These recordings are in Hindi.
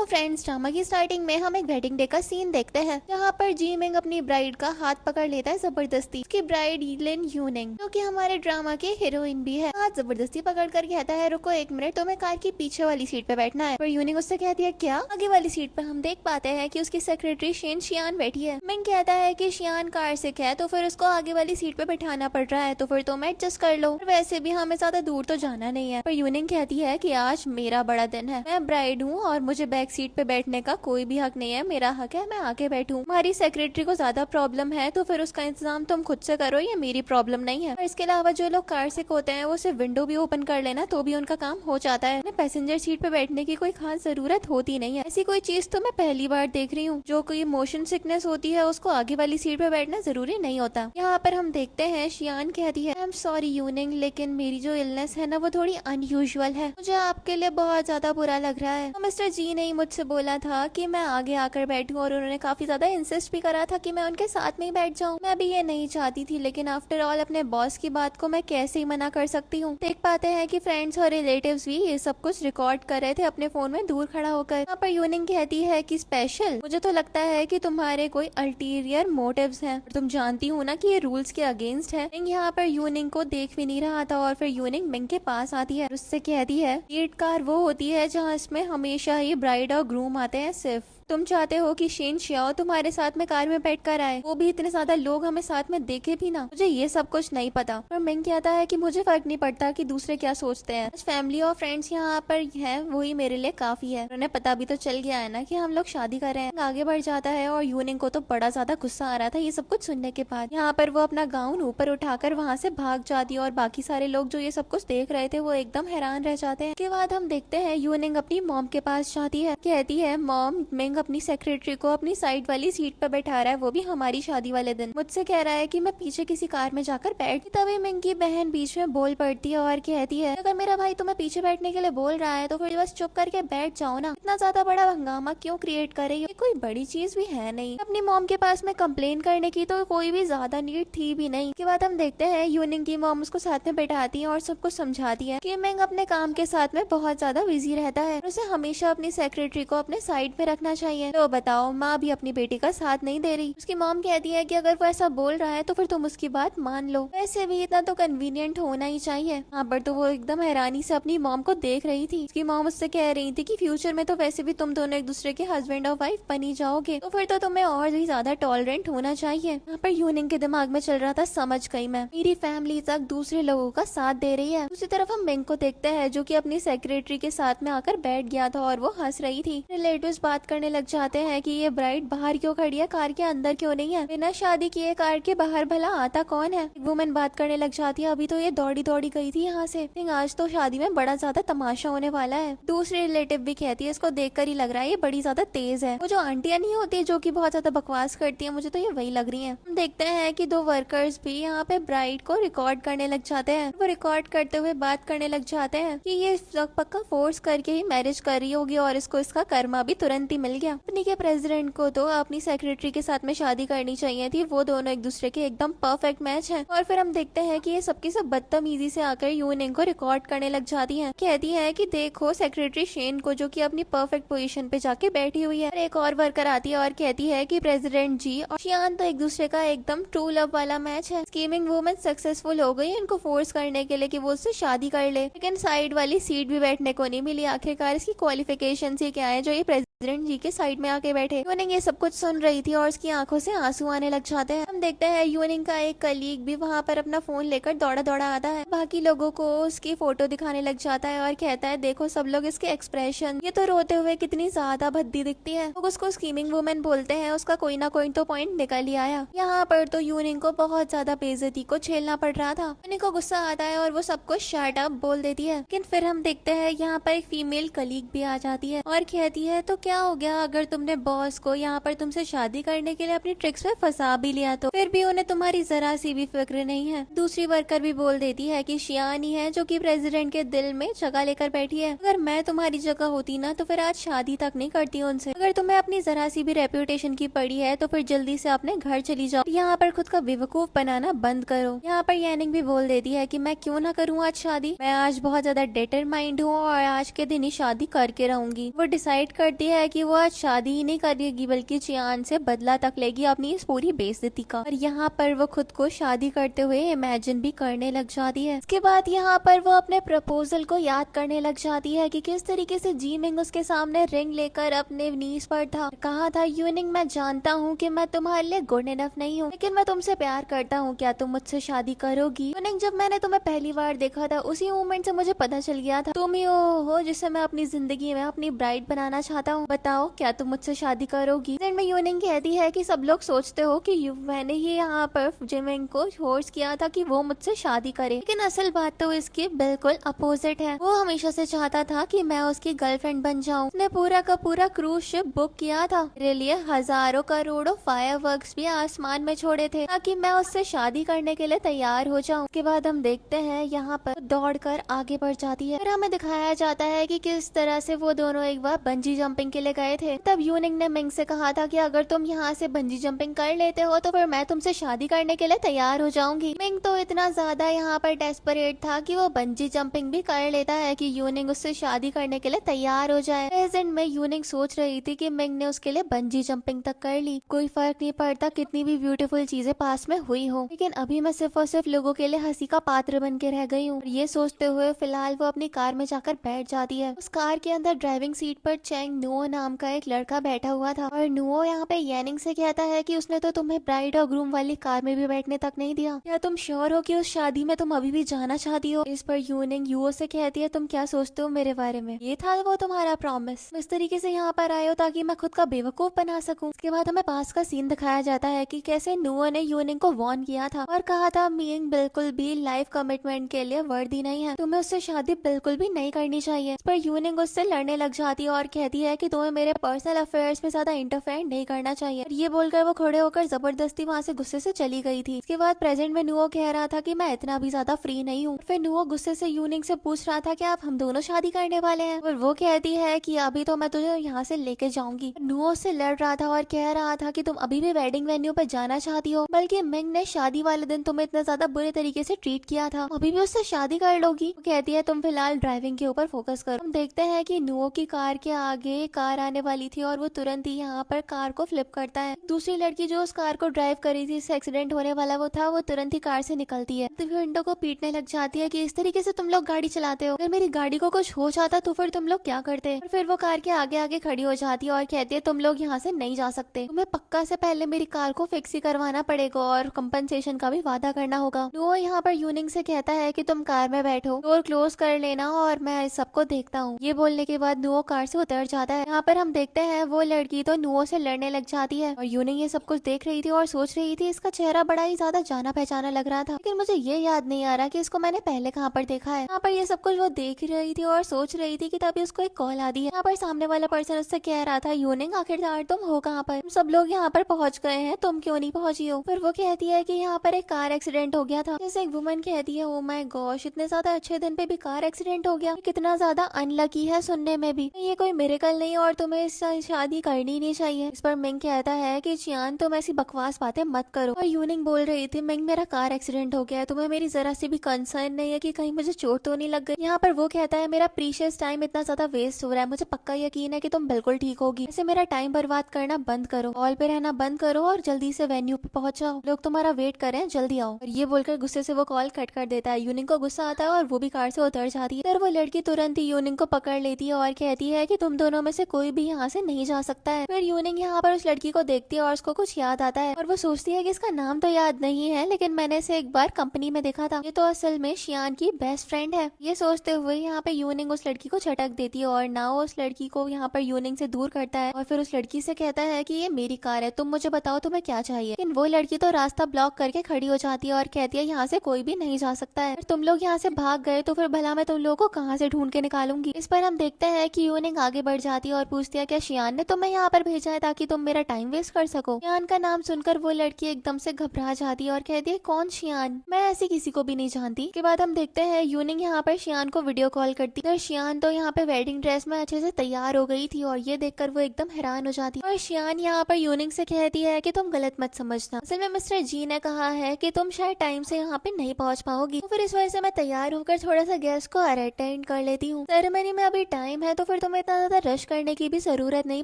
फ्रेंड्स, ड्रामा की स्टार्टिंग में हम एक वेडिंग डे का सीन देखते हैं जहाँ पर जी मिंग अपनी ब्राइड का हाथ पकड़ लेता है जबरदस्ती। उसकी ब्राइड लिन यूनिंग जो कि हमारे ड्रामा के हीरोइन भी है, हाथ जबरदस्ती पकड़ कर कहता है रुको एक मिनट, तुम्हें कार की पीछे वाली सीट पे बैठना है। पर यूनिंग उससे कहती है क्या? आगे वाली सीट पे हम देख पाते हैं कि उसकी सेक्रेटरी शेन शियान बैठी है। मिंग कहता है कि शियान कार सिक है तो फिर उसको आगे वाली सीट पे बैठाना पड़ रहा है, तो फिर तुम एडजस्ट कर लो, वैसे भी हमें ज्यादा दूर तो जाना नहीं है। पर यूनिंग कहती है कि आज मेरा बड़ा दिन है, मैं ब्राइड हूँ और मुझे बैक सीट पे बैठने का कोई भी हक नहीं है, मेरा हक है मैं आके बैठूं। हमारी सेक्रेटरी को ज्यादा प्रॉब्लम है तो फिर उसका इंतजाम तुम खुद से करो, ये मेरी प्रॉब्लम नहीं है। और इसके अलावा जो लोग कार सिक होते हैं वो सिर्फ विंडो भी ओपन कर लेना तो भी उनका काम हो जाता है, पैसेंजर सीट पे बैठने की कोई खास जरूरत होती नहीं है। ऐसी कोई चीज तो मैं पहली बार देख रही हूँ। जो कोई मोशन सिकनेस होती है उसको आगे वाली सीट पे बैठना जरूरी नहीं होता। यहाँ पर हम देखते हैं शियान कहती है आई एम सॉरी यूनिंग, लेकिन मेरी जो इलनेस है ना वो थोड़ी अनयूजुअल है, मुझे आपके लिए बहुत ज्यादा बुरा लग रहा है। तो मिस्टर जी ने मुझसे बोला था कि मैं आगे आकर बैठूं और उन्होंने काफी ज्यादा इंसिस्ट भी करा था कि मैं उनके साथ में ही बैठ जाऊं। मैं भी ये नहीं चाहती थी, लेकिन आफ्टर ऑल अपने बॉस की बात को मैं कैसे ही मना कर सकती हूँ। देख पाते हैं कि फ्रेंड्स और रिलेटिव्स भी ये सब कुछ रिकॉर्ड कर रहे थे अपने फोन में दूर खड़ा होकर। यहाँ पर यूनिंग कहती है कि स्पेशल, मुझे तो लगता है कि तुम्हारे कोई अल्टीरियर मोटिव्स हैं, तुम जानती हो ना कि ये रूल्स के अगेंस्ट है। मिंग यहाँ पर यूनिंग को देख भी नहीं रहा था और फिर यूनिंग मिंग के पास आती है, उससे कहती है लीड कार वो होती है जहाँ इसमें हमेशा ही ब्राइड और ग्रूम आते हैं, सिर्फ तुम चाहते हो कि शेन शियाओ तुम्हारे साथ में कार में बैठ कर आए, वो भी इतने ज्यादा लोग हमें साथ में देखे भी ना, मुझे ये सब कुछ नहीं पता। और मिंग कहता है कि मुझे फर्क नहीं पड़ता कि दूसरे क्या सोचते हैं, फैमिली और फ्रेंड्स यहाँ पर है वही मेरे लिए काफी है। उन्हें पता भी तो चल गया है ना कि हम लोग शादी कर रहे हैं। आगे बढ़ जाता है और यूनिंग को तो बड़ा ज्यादा गुस्सा आ रहा था ये सब कुछ सुनने के बाद। यहाँ पर वो अपना गाउन ऊपर उठाकर वहाँ से भाग जाती है और बाकी सारे लोग जो ये सब कुछ देख रहे थे वो एकदम हैरान रह जाते हैं। इसके बाद हम देखते हैं यूनिंग अपनी मॉम के पास जाती है, कहती है मॉम मिंग अपनी सेक्रेटरी को अपनी साइड वाली सीट पर बैठा रहा है, वो भी हमारी शादी वाले दिन। मुझसे कह रहा है कि मैं पीछे किसी कार में जाकर बैठ। तभी मिंग की बहन बीच में बोल पड़ती है और कहती है अगर मेरा भाई तुम्हें पीछे बैठने के लिए बोल रहा है तो फिर बस चुप करके बैठ जाओ ना, इतना ज्यादा बड़ा हंगामा क्यों क्रिएट कर रही हो, कोई बड़ी चीज भी है नहीं। अपनी मॉम के पास में कंप्लेन करने की तो कोई भी ज्यादा नीड थी भी नहीं। के बाद हम देखते हैं यूनिंग की मॉम उसको साथ में बैठाती है और सब कुछ समझाती है कि मिंग अपने काम के साथ में बहुत ज्यादा बिजी रहता है, उसे हमेशा अपनी सेक्रेटरी को अपने साइड पे रखना चाहिए। तो बताओ माँ भी अपनी बेटी का साथ नहीं दे रही। उसकी मॉम कहती है कि अगर वो ऐसा बोल रहा है तो फिर तुम उसकी बात मान लो, वैसे भी इतना तो कन्वीनियंट होना ही चाहिए। यहाँ पर तो वो एकदम हैरानी से अपनी मॉम को देख रही थी। उसकी मॉम उससे कह रही थी कि फ्यूचर में तो वैसे भी तुम दोनों एक दूसरे के हस्बैंड और वाइफ बनी जाओगे, तो फिर तो तुम्हें और भी ज्यादा टॉलरेंट होना चाहिए। यहाँ पर यूनिंग के दिमाग में चल रहा था समझ गई मैं, मेरी फैमिली तक दूसरे लोगों का साथ दे रही है। दूसरी तरफ हम मिंग को देखते हैं जो कि अपनी सेक्रेटरी के साथ में आकर बैठ गया था और वो हंस रही थी। रिलेटिव्स बात करने लग जाते हैं कि ये ब्राइड बाहर क्यों खड़ी है, कार के अंदर क्यों नहीं है, बिना शादी किए कार के बाहर भला आता कौन है। एक वुमेन बात करने लग जाती है अभी तो ये दौड़ी दौड़ी गई थी यहाँ से, आज तो शादी में बड़ा ज्यादा तमाशा होने वाला है। दूसरी रिलेटिव भी कहती है इसको देखकर ही लग रहा है ये बड़ी ज्यादा तेज है। वो जो आंटियां नहीं होती जो कि बहुत ज्यादा बकवास करती है, मुझे तो ये वही लग रही है। हम देखते हैं कि दो वर्कर्स भी यहाँ पे ब्राइड को रिकॉर्ड करने लग जाते हैं। वो रिकॉर्ड करते हुए बात करने लग जाते हैं कि ये पक्का फोर्स करके ही मैरिज कर रही होगी और इसको इसका कर्मा भी तुरंत ही मिल गया। कंपनी के प्रेसिडेंट को तो अपनी सेक्रेटरी के साथ में शादी करनी चाहिए थी, वो दोनों एक दूसरे के एकदम परफेक्ट मैच हैं। और फिर हम देखते हैं कि ये सबकी सब बदतमीजी से आकर यूनिंग को रिकॉर्ड करने लग जाती हैं। कहती है कि देखो सेक्रेटरी शेन को जो कि अपनी परफेक्ट पोजीशन पे जाके बैठी हुई है। एक और वर्कर आती है और कहती है कि प्रेसिडेंट जी और शियान तो एक दूसरे का एकदम ट्रू लव वाला मैच है। स्कीमिंग वुमन सक्सेसफुल हो गई इनको फोर्स करने के लिए कि वो उससे शादी कर ले, लेकिन साइड वाली सीट भी बैठने को नहीं मिली। आखिरकार इसकी क्वालिफिकेशन ही क्या है जो ये प्रेसिडेंट जी के साइड में आके बैठे। यूनिंग ये सब कुछ सुन रही थी और उसकी आंखों से आंसू आने लग जाते हैं। हम देखते हैं यूनिंग का एक कलीग भी वहाँ पर अपना फोन लेकर दौड़ा दौड़ा आता है, बाकी लोगों को उसकी फोटो दिखाने लग जाता है और कहता है देखो सब लोग इसके एक्सप्रेशन, ये तो रोते हुए कितनी ज्यादा भद्दी दिखती है। लोग उसको स्कीमिंग वुमेन बोलते हैं, उसका कोई ना कोई तो पॉइंट निकल ही आया। यहाँ पर तो यूनिंग को बहुत ज्यादा बेइज्जती को झेलना पड़ रहा था। यूनिंग को गुस्सा आता है और वो सबको शट अप बोल देती है। लेकिन फिर हम देखते हैं यहाँ पर एक फीमेल कलीग भी आ जाती है और कहती है तो क्या हो गया अगर तुमने बॉस को यहाँ पर तुमसे शादी करने के लिए अपनी ट्रिक्स में फंसा भी लिया तो फिर भी उन्हें तुम्हारी जरा सी भी फिक्र नहीं है। दूसरी वर्कर भी बोल देती है कि शियान ही है जो कि प्रेसिडेंट के दिल में जगह लेकर बैठी है, अगर मैं तुम्हारी जगह होती ना तो फिर आज शादी तक नहीं करती उनसे। अगर तुम्हें अपनी जरा सी भी रेप्यूटेशन की पड़ी है तो फिर जल्दी से अपने घर चली जाओ, यहाँ पर खुद का बेवकूफ बनाना बंद करो। यहाँ पर यानिंग भी बोल देती है कि मैं क्यों ना करूँ आज शादी, मैं आज बहुत ज्यादा डिटरमाइंड हूँ और आज के दिन ही शादी करके रहूंगी। वो डिसाइड करती है है कि वो आज शादी ही नहीं करेगी बल्कि चियान से बदला तक लेगी अपनी इस पूरी बेइज्जती का। और यहाँ पर वो खुद को शादी करते हुए इमेजिन भी करने लग जाती है। इसके बाद यहाँ पर वो अपने प्रपोजल को याद करने लग जाती है कि किस तरीके से जी मिंग उसके सामने रिंग लेकर अपने नीज पर था, कहा था यूनिंग मैं जानता हूँ कि मैं तुम्हारे लिए गुड इनफ नहीं हूँ, लेकिन मैं तुमसे प्यार करता हूँ, क्या तुम मुझसे शादी करोगी? यूनिंग जब मैंने तुम्हें पहली बार देखा था उसी मोमेंट से मुझे पता चल गया था तुम ही वो हो जिसे मैं अपनी जिंदगी में अपनी ब्राइड बनाना चाहता हूँ, बताओ क्या तुम मुझसे शादी करोगी? में यूनिंग कहती है कि सब लोग सोचते हो कि मैंने ही यहाँ पर जिमिंग को फोर्स किया था कि वो मुझसे शादी करे, लेकिन असल बात तो इसकी बिल्कुल अपोजिट है। वो हमेशा से चाहता था कि मैं उसकी गर्लफ्रेंड बन जाऊं। उसने पूरा का पूरा क्रूज शिप बुक किया था, मेरे लिए हजारों करोड़ों फायरवर्क्स भी आसमान में छोड़े थे ताकि मैं उससे शादी करने के लिए तैयार हो जाऊं। उसके बाद हम देखते हैं यहाँ पर दौड़कर आगे बढ़ जाती है। फिर हमें दिखाया जाता है कि किस तरह से वो दोनों एक बार बंजी जंपिंग के लिए गए थे। तब यूनिंग ने मिंग से कहा था कि अगर तुम यहाँ से बंजी जंपिंग कर लेते हो तो फिर मैं तुमसे शादी करने के लिए तैयार हो जाऊंगी। मिंग तो इतना ज्यादा यहाँ पर डेस्परेट था कि वो बंजी जंपिंग भी कर लेता है कि यूनिंग उससे शादी करने के लिए तैयार हो जाए। प्रेजेंट में यूनिंग सोच रही थी कि मिंग ने उसके लिए बंजी जंपिंग तक कर ली, कोई फर्क नहीं पड़ता कितनी भी ब्यूटीफुल चीजें पास में हुई हो, लेकिन अभी मैं सिर्फ और सिर्फ लोगों के लिए हंसी का पात्र बन के रह गई हूँ। ये सोचते हुए फिलहाल वो अपनी कार में जाकर बैठ जाती है। उस कार के अंदर ड्राइविंग सीट पर चैंग नुओ नाम का एक लड़का बैठा हुआ था और नुओ यहाँ पे येनिंग से कहता है कि उसने तो तुम्हें ब्राइड और ग्रूम वाली कार में भी बैठने तक नहीं दिया, क्या तुम श्योर हो कि उस शादी में तुम अभी भी जाना चाहती हो? इस पर यूनिंग युओ से कहती है तुम क्या सोचते हो मेरे बारे में, ये था वो तुम्हारा प्रॉमिस, इस तरीके से यहाँ पर आए हो ताकि मैं खुद का बेवकूफ बना सकूं। उसके बाद हमें पास का सीन दिखाया जाता है कि कैसे नुओ ने यूनिंग को वार्न किया था और कहा था मिंग बिल्कुल भी लाइफ कमिटमेंट के लिए वर्दी नहीं है, तुम्हें उससे शादी बिल्कुल भी नहीं करनी चाहिए। इस पर यूनिंग उससे लड़ने लग जाती है और कहती है कि तुम्हें मेरे पर्सनल अफेयर्स में ज्यादा इंटरफेयर नहीं करना चाहिए। और ये बोलकर वो खड़े होकर जबरदस्ती वहाँ से गुस्से से चली गई थी। इसके बाद प्रेजेंट में नुओ कह रहा था कि मैं इतना भी ज्यादा फ्री नहीं हूँ। फिर नुओ गुस्से से यूनिंग से पूछ रहा था कि आप हम दोनों शादी करने वाले हैं, और वो कहती है कि अभी तो मैं तुझे यहाँ से लेके जाऊंगी। नुओ से लड़ रहा था और कह रहा था कि तुम अभी भी वेडिंग वेन्यू पर जाना चाहती हो, बल्कि मिंग ने शादी वाले दिन तुम्हें इतना ज्यादा बुरे तरीके से ट्रीट किया था, अभी भी उससे शादी कर लोगी? वो कहती है तुम फिलहाल ड्राइविंग के ऊपर फोकस करो। हम देखते हैं कि नुओ की कार के आगे कार आने वाली थी और वो तुरंत ही यहाँ पर कार को फ्लिप करता है। दूसरी लड़की जो उस कार को ड्राइव कर रही थी, इससे एक्सीडेंट होने वाला वो था, वो तुरंत ही कार से निकलती है। तो विंडो को पीटने लग जाती है कि इस तरीके से तुम लोग गाड़ी चलाते हो, अगर मेरी गाड़ी को कुछ हो जाता तो फिर तुम लोग क्या करते? और फिर वो कार के आगे आगे खड़ी हो जाती है और कहती है तुम लोग यहाँ से नहीं जा सकते, तुम्हें पक्का से पहले मेरी कार को फिक्स ही करवाना पड़ेगा और कंपनसेशन का भी वादा करना होगा। नुओ यहाँ पर यूनिंग से कहता है कि तुम कार में बैठो, डोर क्लोज कर लेना और मैं सबको देखता हूँ। ये बोलने के बाद नुओ कार से उतर जाता है। यहाँ पर हम देखते हैं वो लड़की तो नुओ से लड़ने लग जाती है और यूनिंग ये सब कुछ देख रही थी और सोच रही थी इसका चेहरा बड़ा ही ज्यादा जाना पहचाना लग रहा था, लेकिन मुझे ये याद नहीं आ रहा कि इसको मैंने पहले कहाँ पर देखा है। यहाँ पर ये सब कुछ वो देख रही थी और सोच रही थी कि तभी उसको एक कॉल आती है। यहाँ पर सामने वाला पर्सन उससे कह रहा था यूनिंग आखिरकार तुम हो कहाँ पर, सब लोग यहाँ पर पहुँच गए हैं, तुम क्यों नहीं पहुँची हो? फिर वो कहती है कि यहाँ पर एक कार एक्सीडेंट हो गया था। जैसे एक वुमन कहती है ओ माय गॉश, इतने ज्यादा अच्छे दिन पे भी कार एक्सीडेंट हो गया, कितना ज्यादा अनलकी है सुनने में भी, ये कोई मिरेकल नहीं और तुम्हें इससे शादी करनी नहीं चाहिए। इस पर मिंग कहता है कि चियान तुम ऐसी बकवास बातें मत करो। और यूनिंग बोल रही थी मिंग मेरा कार एक्सीडेंट हो गया है, तुम्हें मेरी जरा सी भी कंसर्न नहीं है कि कहीं मुझे चोट तो नहीं लग गई? यहाँ पर वो कहता है मेरा प्रीशियस टाइम इतना ज्यादा वेस्ट हो रहा है, मुझे पक्का यकीन है कि तुम बिल्कुल ठीक होगी, ऐसे मेरा टाइम बर्बाद करना बंद करो, कॉल पे रहना बंद करो और जल्दी से वेन्यू पे पहुंच जाओ, लोग तुम्हारा वेट कर रहे हैं, जल्दी आओ। और ये बोलकर गुस्से से वो कॉल कट कर देता है। यूनिंग को गुस्सा आता है और वो भी कार से उतर जाती है। फिर वो लड़की तुरंत ही यूनिंग को पकड़ लेती है और कहती है कि तुम दोनों में से कोई भी यहाँ से नहीं जा सकता है। फिर यूनिंग यहाँ पर उस लड़की को देखती है और उसको कुछ याद आता है और वो सोचती है कि इसका नाम तो याद नहीं है, लेकिन मैंने इसे एक बार कंपनी में देखा था, ये तो असल में शियान की बेस्ट फ्रेंड है। ये सोचते हुए यहाँ पे यूनिंग उस लड़की को झटक देती है और नाओ उस लड़की को यहाँ पर यूनिंग से दूर करता है और फिर उस लड़की से कहता है कि ये मेरी कार है, तुम मुझे बताओ तुम्हें क्या चाहिए। लेकिन वो लड़की तो रास्ता ब्लॉक करके खड़ी हो जाती है और कहती है यहाँ से कोई भी नहीं जा सकता है, तुम लोग यहाँ से भाग गए तो फिर भला मैं तुम लोगों को कहाँ से ढूंढ के निकालूंगी। इस पर हम देखते हैं कि यूनिंग आगे बढ़ जाती है और पूछती है क्या शियान ने तुम्हें यहाँ पर भेजा है ताकि तुम मेरा टाइम वेस्ट कर सको? शियान का नाम सुनकर वो लड़की एकदम से घबरा जाती है और कहती है कौन शियान, मैं ऐसी किसी को भी नहीं जानती। के बाद हम देखते हैं यूनिंग यहाँ पर शियान को वीडियो कॉल करती है। शियान तो यहाँ पे वेडिंग ड्रेस में अच्छे से तैयार हो गई थी और ये देखकर वो एकदम हैरान हो जाती है और शियान यहाँ पर यूनिंग से कहती है कि तुम गलत मत समझना, असल में मिस्टर जी ने कहा है कि तुम शायद टाइम से यहाँ पे नहीं पहुँच पाओगी, तो फिर इस वजह से मैं तैयार होकर थोड़ा सा गेस्ट को अटेंड कर लेती हूँ। सेरेमनी में अभी टाइम है तो फिर तुम्हें इतना ज्यादा रश करने करने की भी जरूरत नहीं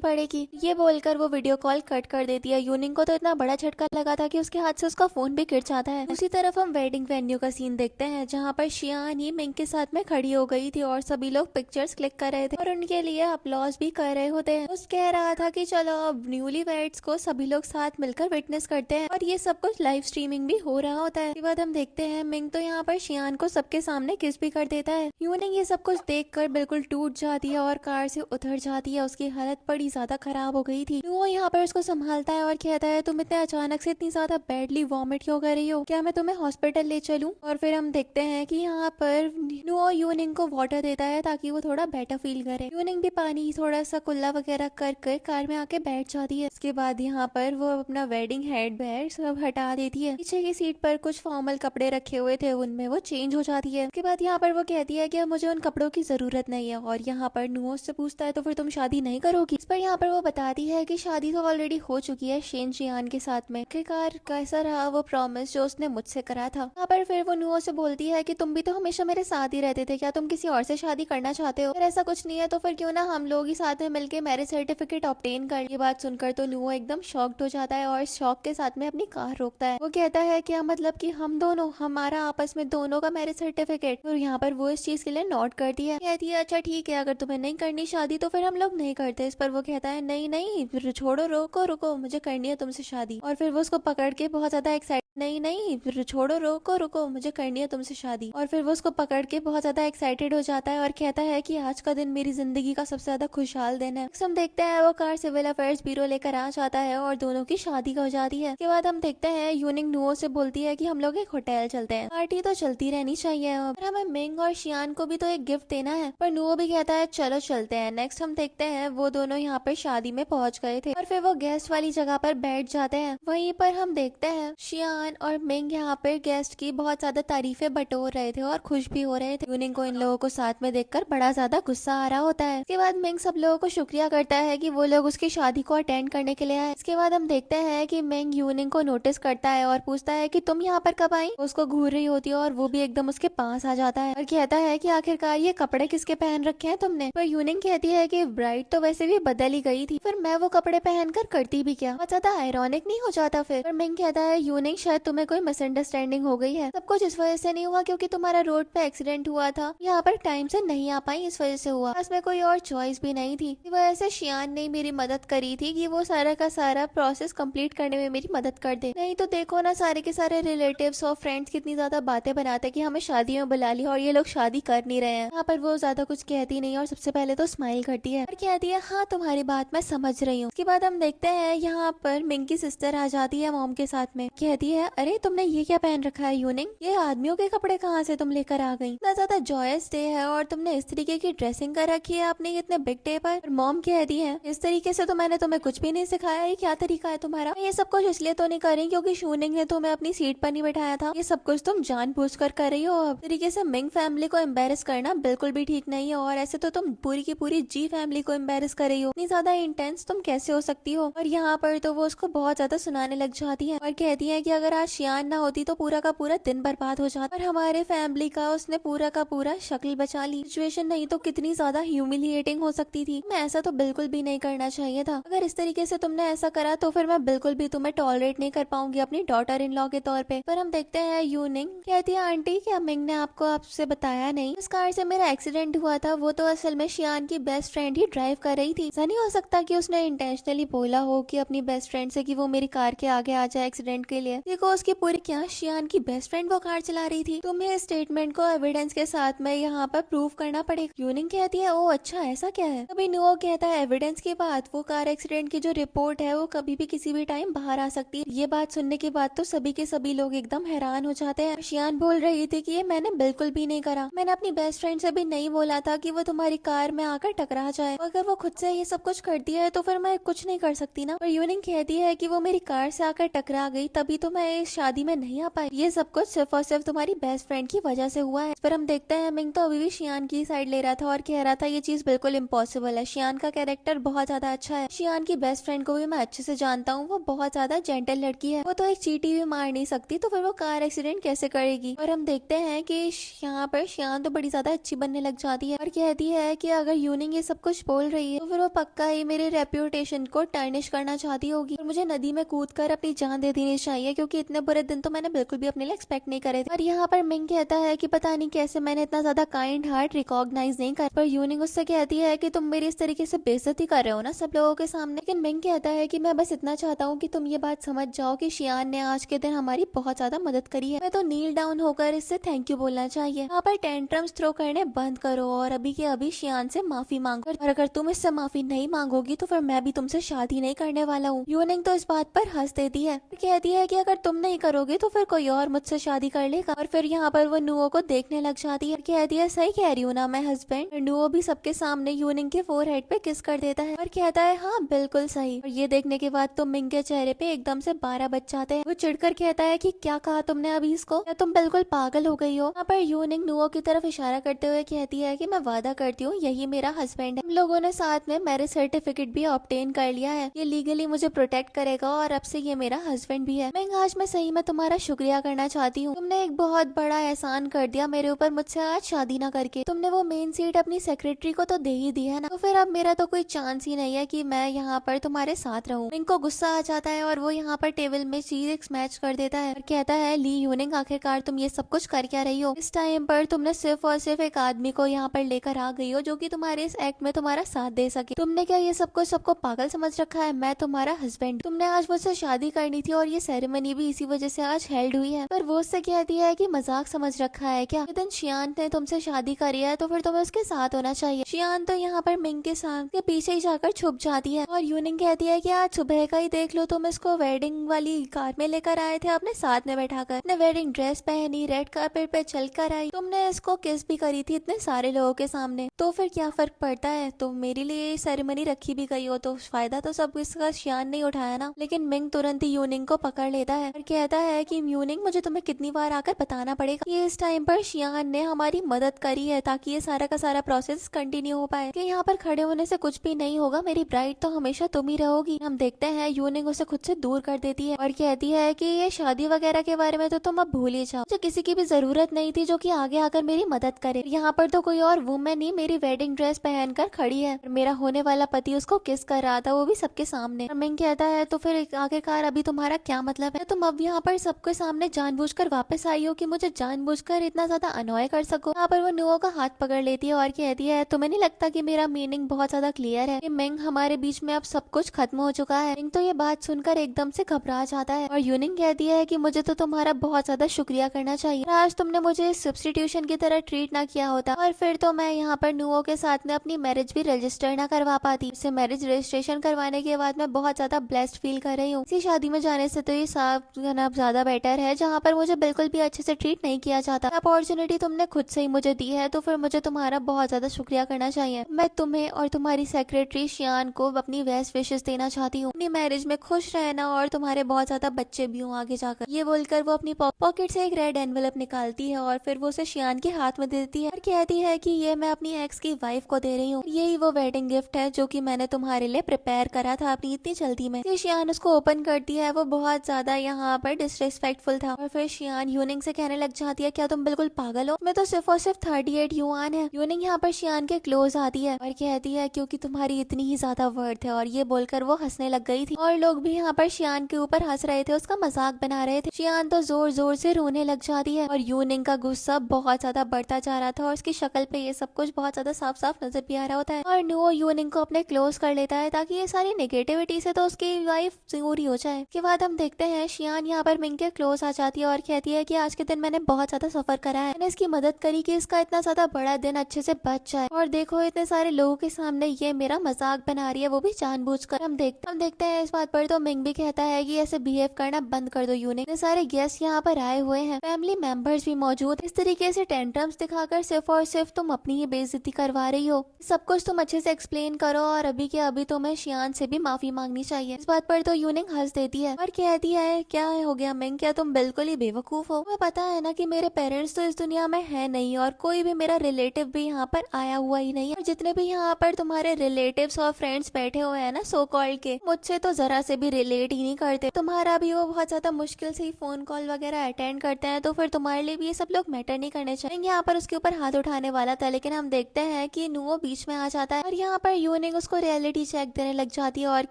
पड़ेगी। ये बोलकर वो वीडियो कॉल कट कर देती है। यूनिंग को तो इतना बड़ा झटका लगा था कि उसके हाथ से उसका फोन भी गिर जाता है। उसी तरफ हम वेडिंग वेन्यू का सीन देखते हैं जहाँ पर शियान ही मिंग के साथ में खड़ी हो गई थी और सभी लोग पिक्चर्स क्लिक कर रहे थे और उनके लिए अपलॉज भी कर रहे होते हैं। उस कह रहा था कि चलो अब न्यूली वेड्स को सभी लोग साथ मिलकर विटनेस करते हैं और ये सब कुछ लाइव स्ट्रीमिंग भी हो रहा होता है। इसके बाद हम देखते हैं मिंग तो यहाँ पर शियान को सबके सामने किस भी कर देता है। यूनिंग ये सब कुछ देखकर बिल्कुल टूट जाती है और कार से उतर जाती है। उसकी हालत बड़ी ज्यादा खराब हो गई थी। वो यहाँ पर उसको संभालता है और कहता है तुम इतने अचानक से इतनी ज्यादा बैडली वॉमिट क्यों कर रही हो, क्या मैं तुम्हें हॉस्पिटल ले चलूं? और फिर हम देखते हैं कि यहाँ पर नुओ यूनिंग को वाटर देता है ताकि वो थोड़ा बेटर फील करे। यूनिंग भी पानी थोड़ा सा कुल्ला वगैरह कर कर कार में आके बैठ जाती है। इसके बाद यहाँ पर वो अपना वेडिंग हेड बैग सब हटा देती है। पीछे की सीट पर कुछ फॉर्मल कपड़े रखे हुए थे उनमें वो चेंज हो जाती है। उसके बाद यहाँ पर वो कहती है कि अब मुझे उन कपड़ों की जरूरत नहीं है और यहाँ पर नुओ से पूछता है तो फिर तुम शादी नहीं करोगी? इस पर यहाँ पर वो बताती है कि शादी तो ऑलरेडी हो चुकी है शेन जियान के साथ में। आखिरकार कैसा रहा वो प्रॉमिस जो उसने मुझसे करा था। यहाँ पर फिर वो नुओ से बोलती है कि तुम भी तो हमेशा मेरे साथ ही रहते थे, क्या तुम किसी और से शादी करना चाहते हो? अगर ऐसा कुछ नहीं है तो फिर क्यों ना हम लोग ही साथ में मिलके मैरिज सर्टिफिकेट ऑब्टेन कर। ये बात सुनकर तो नुओ एकदम शॉक्ड हो जाता है और शॉक के साथ में अपनी कार रोकता है। वो कहता है क्या मतलब कि हम दोनों, हमारा आपस में दोनों का मैरिज सर्टिफिकेट? और यहाँ पर वो इस चीज के लिए नोट करती है। कहती है अच्छा ठीक है, अगर तुम्हें नहीं करनी शादी तो फिर हम लोग नहीं करते। इस पर वो कहता है नहीं नहीं छोड़ो, रोको रुको, मुझे करनी है तुमसे शादी। और फिर वो उसको पकड़ के बहुत ज्यादा एक्साइटेड, नहीं नहीं छोड़ो, रोको रुको, मुझे करनी है तुमसे शादी। और फिर वो उसको पकड़ के बहुत ज्यादा एक्साइटेड हो जाता है और कहता है कि आज का दिन मेरी जिंदगी का सबसे ज्यादा खुशहाल दिन है। हम देखते हैं वो कार सिविल अफेयर्स ब्यूरो लेकर आ जाता है और दोनों की शादी हो जाती है। उसके बाद हम देखते हैं यूनिंग नुओ से बोलती है कि हम लोग एक होटल चलते हैं, पार्टी तो चलती रहनी चाहिए और हमें मिंग और शियान को भी तो एक गिफ्ट देना है। पर नुओ भी कहता है चलो चलते हैं। नेक्स्ट हम देखते हैं वो दोनों यहाँ पर शादी में पहुंच गए थे और फिर वो गेस्ट वाली जगह पर बैठ जाते हैं। वहीं पर हम देखते हैं शियान और मिंग यहाँ पर गेस्ट की बहुत ज्यादा तारीफें बटोर रहे थे और खुश भी हो रहे थे। यूनिंग को इन लोगों को साथ में देखकर बड़ा ज्यादा गुस्सा आ रहा होता है। इसके बाद मिंग सब लोगों को शुक्रिया करता है कि वो लोग उसकी शादी को अटेंड करने के लिए आए। इसके बाद हम देखते हैं कि मिंग यूनिंग को नोटिस करता है और पूछता है कि तुम यहाँ पर कब आई? उसको घूर रही होती है और वो भी एकदम उसके पास आ जाता है और कहता है कि आखिरकार ये कपड़े किसके पहन रखे हैं तुमने? पर यूनिंग कहती है कि ब्राइड तो वैसे भी बदल ही गई थी, फिर मैं वो कपड़े पहनकर करती भी क्या? बहुत ज्यादा आयरॉनिक नहीं हो जाता फिर? पर मिंग कहता है यूनिंग शायद तुम्हें कोई मिसअंडरस्टैंडिंग हो गई है, सब कुछ इस वजह से नहीं हुआ क्योंकि तुम्हारा रोड पे एक्सीडेंट हुआ था, यहाँ पर टाइम से नहीं आ पाई इस वजह से हुआ, इसमें कोई और चॉइस भी नहीं थी। इस वजह से शियान ने मेरी मदद करी थी कि वो सारा का सारा प्रोसेस कंप्लीट करने में मेरी मदद कर दे। नहीं तो देखो ना सारे के सारे रिलेटिव्स और फ्रेंड्स कितनी ज्यादा बातें बनाते कि हमें शादी में बुला लिया और ये लोग शादी कर नहीं रहे हैं। यहाँ पर वो ज्यादा कुछ कहती नहीं और सबसे पहले तो स्माइल करती है और कहती है हाँ तुम्हारी बात मैं समझ रही हूँ। उसके बाद हम देखते हैं यहाँ पर मिंग की सिस्टर आ जाती है मॉम के साथ में, कहती है अरे तुमने ये क्या पहन रखा है यूनिंग, ये आदमियों के कपड़े कहाँ से तुम लेकर आ गई? इतना ज्यादा जॉयस डे है और तुमने इस तरीके की ड्रेसिंग कर रखी है आपने इतने बिग डे पर। मॉम कहती है इस तरीके से तो मैंने तुम्हें कुछ भी नहीं सिखाया, ये क्या तरीका है तुम्हारा? ये सब कुछ इसलिए तो नहीं कर रही क्योंकि यूनिंग ने तुम्हें अपनी सीट पर नहीं बैठाया था, ये सब कुछ तुम जानबूझकर कर रही हो। अब तरीके से मिंग फैमिली को एम्बेरस करना बिल्कुल भी ठीक नहीं है और ऐसे तो तुम पूरी की पूरी जी फैमिली को एम्बेरस कर रही हो, इतनी ज्यादा इंटेंस तुम कैसे हो सकती हो? और यहाँ पर तो वो उसको बहुत ज्यादा सुनाने लग जाती है और कहती है कि अगर आज शियान ना होती तो पूरा का पूरा दिन बर्बाद हो जाता और हमारे फैमिली का उसने पूरा का पूरा शक्ल बचा ली। सिचुएशन नहीं तो कितनी ज्यादा ह्यूमिलिएटिंग हो सकती थी। मैं ऐसा तो बिल्कुल भी नहीं करना चाहिए था। अगर इस तरीके से तुमने ऐसा करा तो फिर मैं बिल्कुल भी तुम्हें टॉलरेट नहीं कर पाऊंगी अपनी डॉटर इन लॉ के तौर पे। पर हम देखते हैं यूनिंग कहती है आंटी क्या मिंग ने आपको आपसे बताया नहीं, इस कार से मेरा एक्सीडेंट हुआ था, वो तो असल में शियान की बेस्ट फ्रेंड ही ड्राइव कर रही थी। ऐसा नहीं हो सकता कि उसने इंटेंशनली बोला हो कि अपनी बेस्ट फ्रेंड से कि वो मेरी कार के आगे आ जाए एक्सीडेंट के लिए। देखो उसकी पूरी क्या शियान की बेस्ट फ्रेंड वो कार चला रही थी, तुम्हें स्टेटमेंट को एविडेंस के साथ में यहाँ पर प्रूव करना पड़ेगा। यूनिंग कहती है ओ अच्छा ऐसा क्या है? तभी नुओ कहता है एविडेंस के बाद वो कार एक्सीडेंट की जो रिपोर्ट है वो कभी भी किसी भी टाइम बाहर आ सकती है। ये बात सुनने के बाद तो सभी के सभी लोग एकदम हैरान हो जाते हैं। शियान बोल रही थी कि ये मैंने बिल्कुल भी नहीं करा, मैंने अपनी बेस्ट फ्रेंड से भी नहीं बोला था कि वो तुम्हारी कार में आकर टकरा जाए। अगर वो खुद से ये सब कुछ करती है तो फिर मैं कुछ नहीं कर सकती ना। और यूनिंग कहती है कि वो मेरी कार से आकर टकरा गई तभी तो मैं मैं इस शादी में नहीं आ पाई, ये सब कुछ सिर्फ और सिर्फ तुम्हारी बेस्ट फ्रेंड की वजह से हुआ है। इस पर हम देखते हैं मिंग तो अभी भी शियान की साइड ले रहा था और कह रहा था ये चीज बिल्कुल इम्पॉसिबल है। शियान का कैरेक्टर बहुत ज्यादा अच्छा है, शियान की बेस्ट फ्रेंड को भी मैं अच्छे से जानता हूँ, वो बहुत ज्यादा जेंटल लड़की है, वो तो एक चींटी भी मार नहीं सकती, तो फिर वो कार एक्सीडेंट कैसे करेगी। और हम देखते हैं कि यहाँ पर शियान तो बड़ी ज्यादा अच्छी बनने लग जाती है और कहती है कि अगर यूनिंग ये सब कुछ बोल रही है तो फिर वो पक्का ही मेरे रेप्यूटेशन को टर्निश करना चाहती होगी और मुझे नदी में कूद कर अपनी जान दे देनी चाहिए, क्योंकि इतने बुरे दिन तो मैंने बिल्कुल भी अपने लिए एक्सपेक्ट नहीं करे थे। और यहाँ पर मिंग कहता है कि पता नहीं कैसे मैंने इतना ज्यादा काइंड हार्ट रिकॉग्नाइज नहीं कर, पर यूनिंग उससे कहती है कि तुम मेरी इस तरीके से बेइज्जती कर रहे हो ना सब लोगों के सामने। लेकिन मिंग कहता है कि मैं बस इतना चाहता हूँ कि तुम ये बात समझ जाओ कि शियान ने आज के दिन हमारी बहुत ज्यादा मदद करी है, मैं तो नील डाउन होकर इससे थैंक यू बोलना चाहिए। यहाँ पर टेंट्रम्स थ्रो करने बंद करो और अभी के अभी शियान से माफी मांगो, और अगर तुम इससे माफी नहीं मांगोगी तो फिर मैं भी तुमसे शादी नहीं करने वाला हूँ। यूनिंग तो इस बात पर हंस देती है, कहती है कि अगर तुम नहीं करोगे तो फिर कोई और मुझसे शादी कर लेगा। और फिर यहाँ पर वो नुओ को देखने लग जाती है, कहती है सही कह रही हूँ ना मैं हस्बैंड। नुओ भी सबके सामने यूनिंग के फोरहेड पे किस कर देता है और कहता है हाँ बिल्कुल सही। और ये देखने के बाद तो मिंग के चेहरे पे एकदम से 12 बज जाते हैं। वो चिढ़कर कहता है कि क्या कहा तुमने अभी इसको, क्या तुम बिल्कुल पागल हो गई हो। यहाँ पर यूनिंग नुओ की तरफ इशारा करते हुए कहती है कि मैं वादा करती हूँ यही मेरा हस्बैंड है, हम लोगों ने साथ में मैरिज सर्टिफिकेट भी ऑब्टेन कर लिया है, ये लीगली मुझे प्रोटेक्ट करेगा और अब से ये मेरा हस्बैंड भी है। मिंग आज मैं सही में तुम्हारा शुक्रिया करना चाहती हूँ, तुमने एक बहुत बड़ा एहसान कर दिया मेरे ऊपर मुझसे आज शादी ना करके, तुमने वो मेन सीट अपनी सेक्रेटरी को तो दे ही दी है ना, तो फिर अब मेरा तो कोई चांस ही नहीं है कि मैं यहाँ पर तुम्हारे साथ रहूँ। मिंग को गुस्सा आ जाता है और वो यहाँ पर टेबल में चीज स्मैश कर देता है और कहता है ली यूनिंग आखिरकार तुम ये सब कुछ कर क्या रही हो, इस टाइम पर तुमने सिर्फ और सिर्फ एक आदमी को यहाँ पर लेकर आ गई हो जो कि तुम्हारे इस एक्ट में तुम्हारा साथ दे सके, तुमने क्या ये सब कुछ सबको पागल समझ रखा है, मैं तुम्हारा हस्बैंड, तुमने आज मुझसे शादी करनी थी और ये सेरेमनी भी इसी वजह से आज हेल्ड हुई है। पर वो उससे कहती है कि मजाक समझ रखा है क्या, दिन शियान ने तुमसे शादी करी है तो फिर तुम्हें उसके साथ होना चाहिए। शियान तो यहाँ पर मिंग के साथ के पीछे ही जाकर छुप जाती है और यूनिंग कहती है कि आज सुबह का ही देख लो, तुम इसको वेडिंग वाली कार में लेकर आए थे अपने साथ में बैठाकर, अपने वेडिंग ड्रेस पहनी, रेड कार्पेट पे चल कर आई, तुमने इसको किस भी करी थी इतने सारे लोगों के सामने, तो फिर क्या फर्क पड़ता है, तो मेरे लिए सेरेमनी रखी भी गई हो तो फायदा तो सब इसका शियान नहीं उठाया ना। लेकिन मिंग तुरंत ही यूनिंग को पकड़ लेता है और कहता है कि यूनिंग मुझे तुम्हें कितनी बार आकर बताना पड़ेगा, ये इस टाइम पर शियान ने हमारी मदद करी है ताकि ये सारा का सारा प्रोसेस कंटिन्यू हो पाए, कि यहाँ पर खड़े होने से कुछ भी नहीं होगा, मेरी ब्राइड तो हमेशा तुम ही रहोगी। हम देखते हैं यूनिंग उसे खुद से दूर कर देती है और कहती है कि ये शादी वगैरह के बारे में तो तुम अब भूल ही जाओ, मुझे किसी की भी जरूरत नहीं थी जो कि आगे आकर मेरी मदद करे, यहाँ पर तो कोई और वुमेन ही मेरी वेडिंग ड्रेस पहनकर खड़ी है, मेरा होने वाला पति उसको किस कर रहा था वो भी सबके सामने। मिंग कहता है तो फिर आखिरकार अभी तुम्हारा क्या मतलब है, तुम अब यहाँ पर सबके सामने जानबूझकर वापस आई हो कि मुझे जानबूझकर इतना ज्यादा अनॉय कर सको। यहाँ पर वो नुओ का हाथ पकड़ लेती है और कहती है तुम्हें नहीं लगता कि मेरा मीनिंग बहुत ज्यादा क्लियर है कि मिंग हमारे बीच में अब सब कुछ खत्म हो चुका है। मिंग तो ये बात सुनकर एकदम से घबरा जाता है और यूनिंग कहती है कि मुझे तो तुम्हारा बहुत ज्यादा शुक्रिया करना चाहिए, आज तुमने मुझे सब्स्टिट्यूशन की तरह ट्रीट ना किया होता और फिर तो मैं यहाँ पर नुओ के साथ में अपनी मैरिज भी रजिस्टर ना करवा पाती। इसे मैरिज रजिस्ट्रेशन करवाने के बाद मैं बहुत ज्यादा ब्लेस्ड फील कर रही हूँ, इसी शादी में जाने से तो ये साफ ज्यादा बेटर है जहाँ पर मुझे बिल्कुल भी अच्छे से ट्रीट नहीं किया जाता। अपॉर्चुनिटी तुमने खुद से ही मुझे दी है तो फिर मुझे तुम्हारा बहुत ज्यादा शुक्रिया करना चाहिए। मैं तुम्हें और तुम्हारी सेक्रेटरी शियान को अपनी बेस्ट विशेष देना चाहती हूँ, अपनी मैरिज में खुश रहना और तुम्हारे बहुत ज्यादा बच्चे भी हों आगे जाकर। ये बोलकर वो अपनी पॉकेट से एक रेड एनवेलप निकालती है और फिर वो उसे शियान के हाथ में देती है और कहती है कि ये मैं अपनी एक्स की वाइफ को दे रही हूँ, यही वो वेडिंग गिफ्ट है जो कि मैंने तुम्हारे लिए प्रिपेयर करा था अपनी इतनी जल्दी में। शियान उसको ओपन करती है, वो बहुत ज्यादा यहाँ पर डिसरेस्पेक्टफुल था और फिर शियान यूनिंग से कहने लग जाती है क्या तुम बिल्कुल पागल हो, मैं तो सिर्फ और सिर्फ 38 युआन है। यूनिंग यहाँ पर शियान के क्लोज आती है और कहती है क्योंकि तुम्हारी इतनी ही ज्यादा वर्थ है, और ये बोलकर वो हंसने लग गई थी और लोग भी यहाँ पर शियान के ऊपर हंस रहे थे, उसका मजाक बना रहे थे। शियान तो जोर जोर से रोने लग जाती है और यूनिंग का गुस्सा बहुत ज्यादा बढ़ता जा रहा था और उसकी शक्ल पे ये सब कुछ बहुत ज्यादा साफ साफ नजर भी आ रहा होता है और नुओ यूनिंग को अपने क्लोज कर लेता है ताकि ये सारी नेगेटिविटी से तो उसकी लाइफ दूरी हो जाए। उसके बाद हम देखते हैं शियान यहाँ पर मिंग के क्लोज आ जाती है और कहती है कि आज के दिन मैंने बहुत ज्यादा सफर करा है, मैंने इसकी मदद करी कि इसका इतना ज्यादा बड़ा दिन अच्छे से बच जाए, और देखो इतने सारे लोगों के सामने ये मेरा मजाक बना रही है, वो भी जानबूझकर। हम देखते हैं इस बात पर तो मिंग भी कहता है कि ऐसे बिहेव करना बंद कर दो यूनिंग, इतने सारे गेस्ट यहाँ पर आए हुए हैं, फैमिली मेंबर्स भी मौजूद, इस तरीके से टेंट्रम्स दिखाकर सिर्फ और सिर्फ तुम अपनी ही बेइज्जती करवा रही हो, सब कुछ तुम अच्छे से एक्सप्लेन करो और अभी के अभी तुम्हें शियान से भी माफी मांगनी चाहिए। इस बात पर तो यूनिंग हंस देती है और कहती है क्या क्या हो गया मिंग, क्या तुम बिल्कुल ही बेवकूफ हो? तुम्हें पता है ना कि मेरे पेरेंट्स तो इस दुनिया में है नहीं और कोई भी मेरा रिलेटिव भी यहाँ पर आया हुआ ही नहीं है। और जितने भी यहाँ पर तुम्हारे रिलेटिव्स और फ्रेंड्स बैठे हुए हैं ना सो कॉल्ड के, मुझसे तो जरा से भी रिलेट ही नहीं करते। तुम्हारा भी वो बहुत ज्यादा मुश्किल से ही फोन कॉल वगैरह अटेंड करते हैं, तो फिर तुम्हारे लिए भी ये सब लोग मैटर नहीं करने चाहिए। यहाँ पर उसके ऊपर हाथ उठाने वाला था, लेकिन हम देखते हैं कि नुओ बीच में आ जाता है और यहाँ पर यूनिंग उसको रियलिटी चेक देने लग जाती है और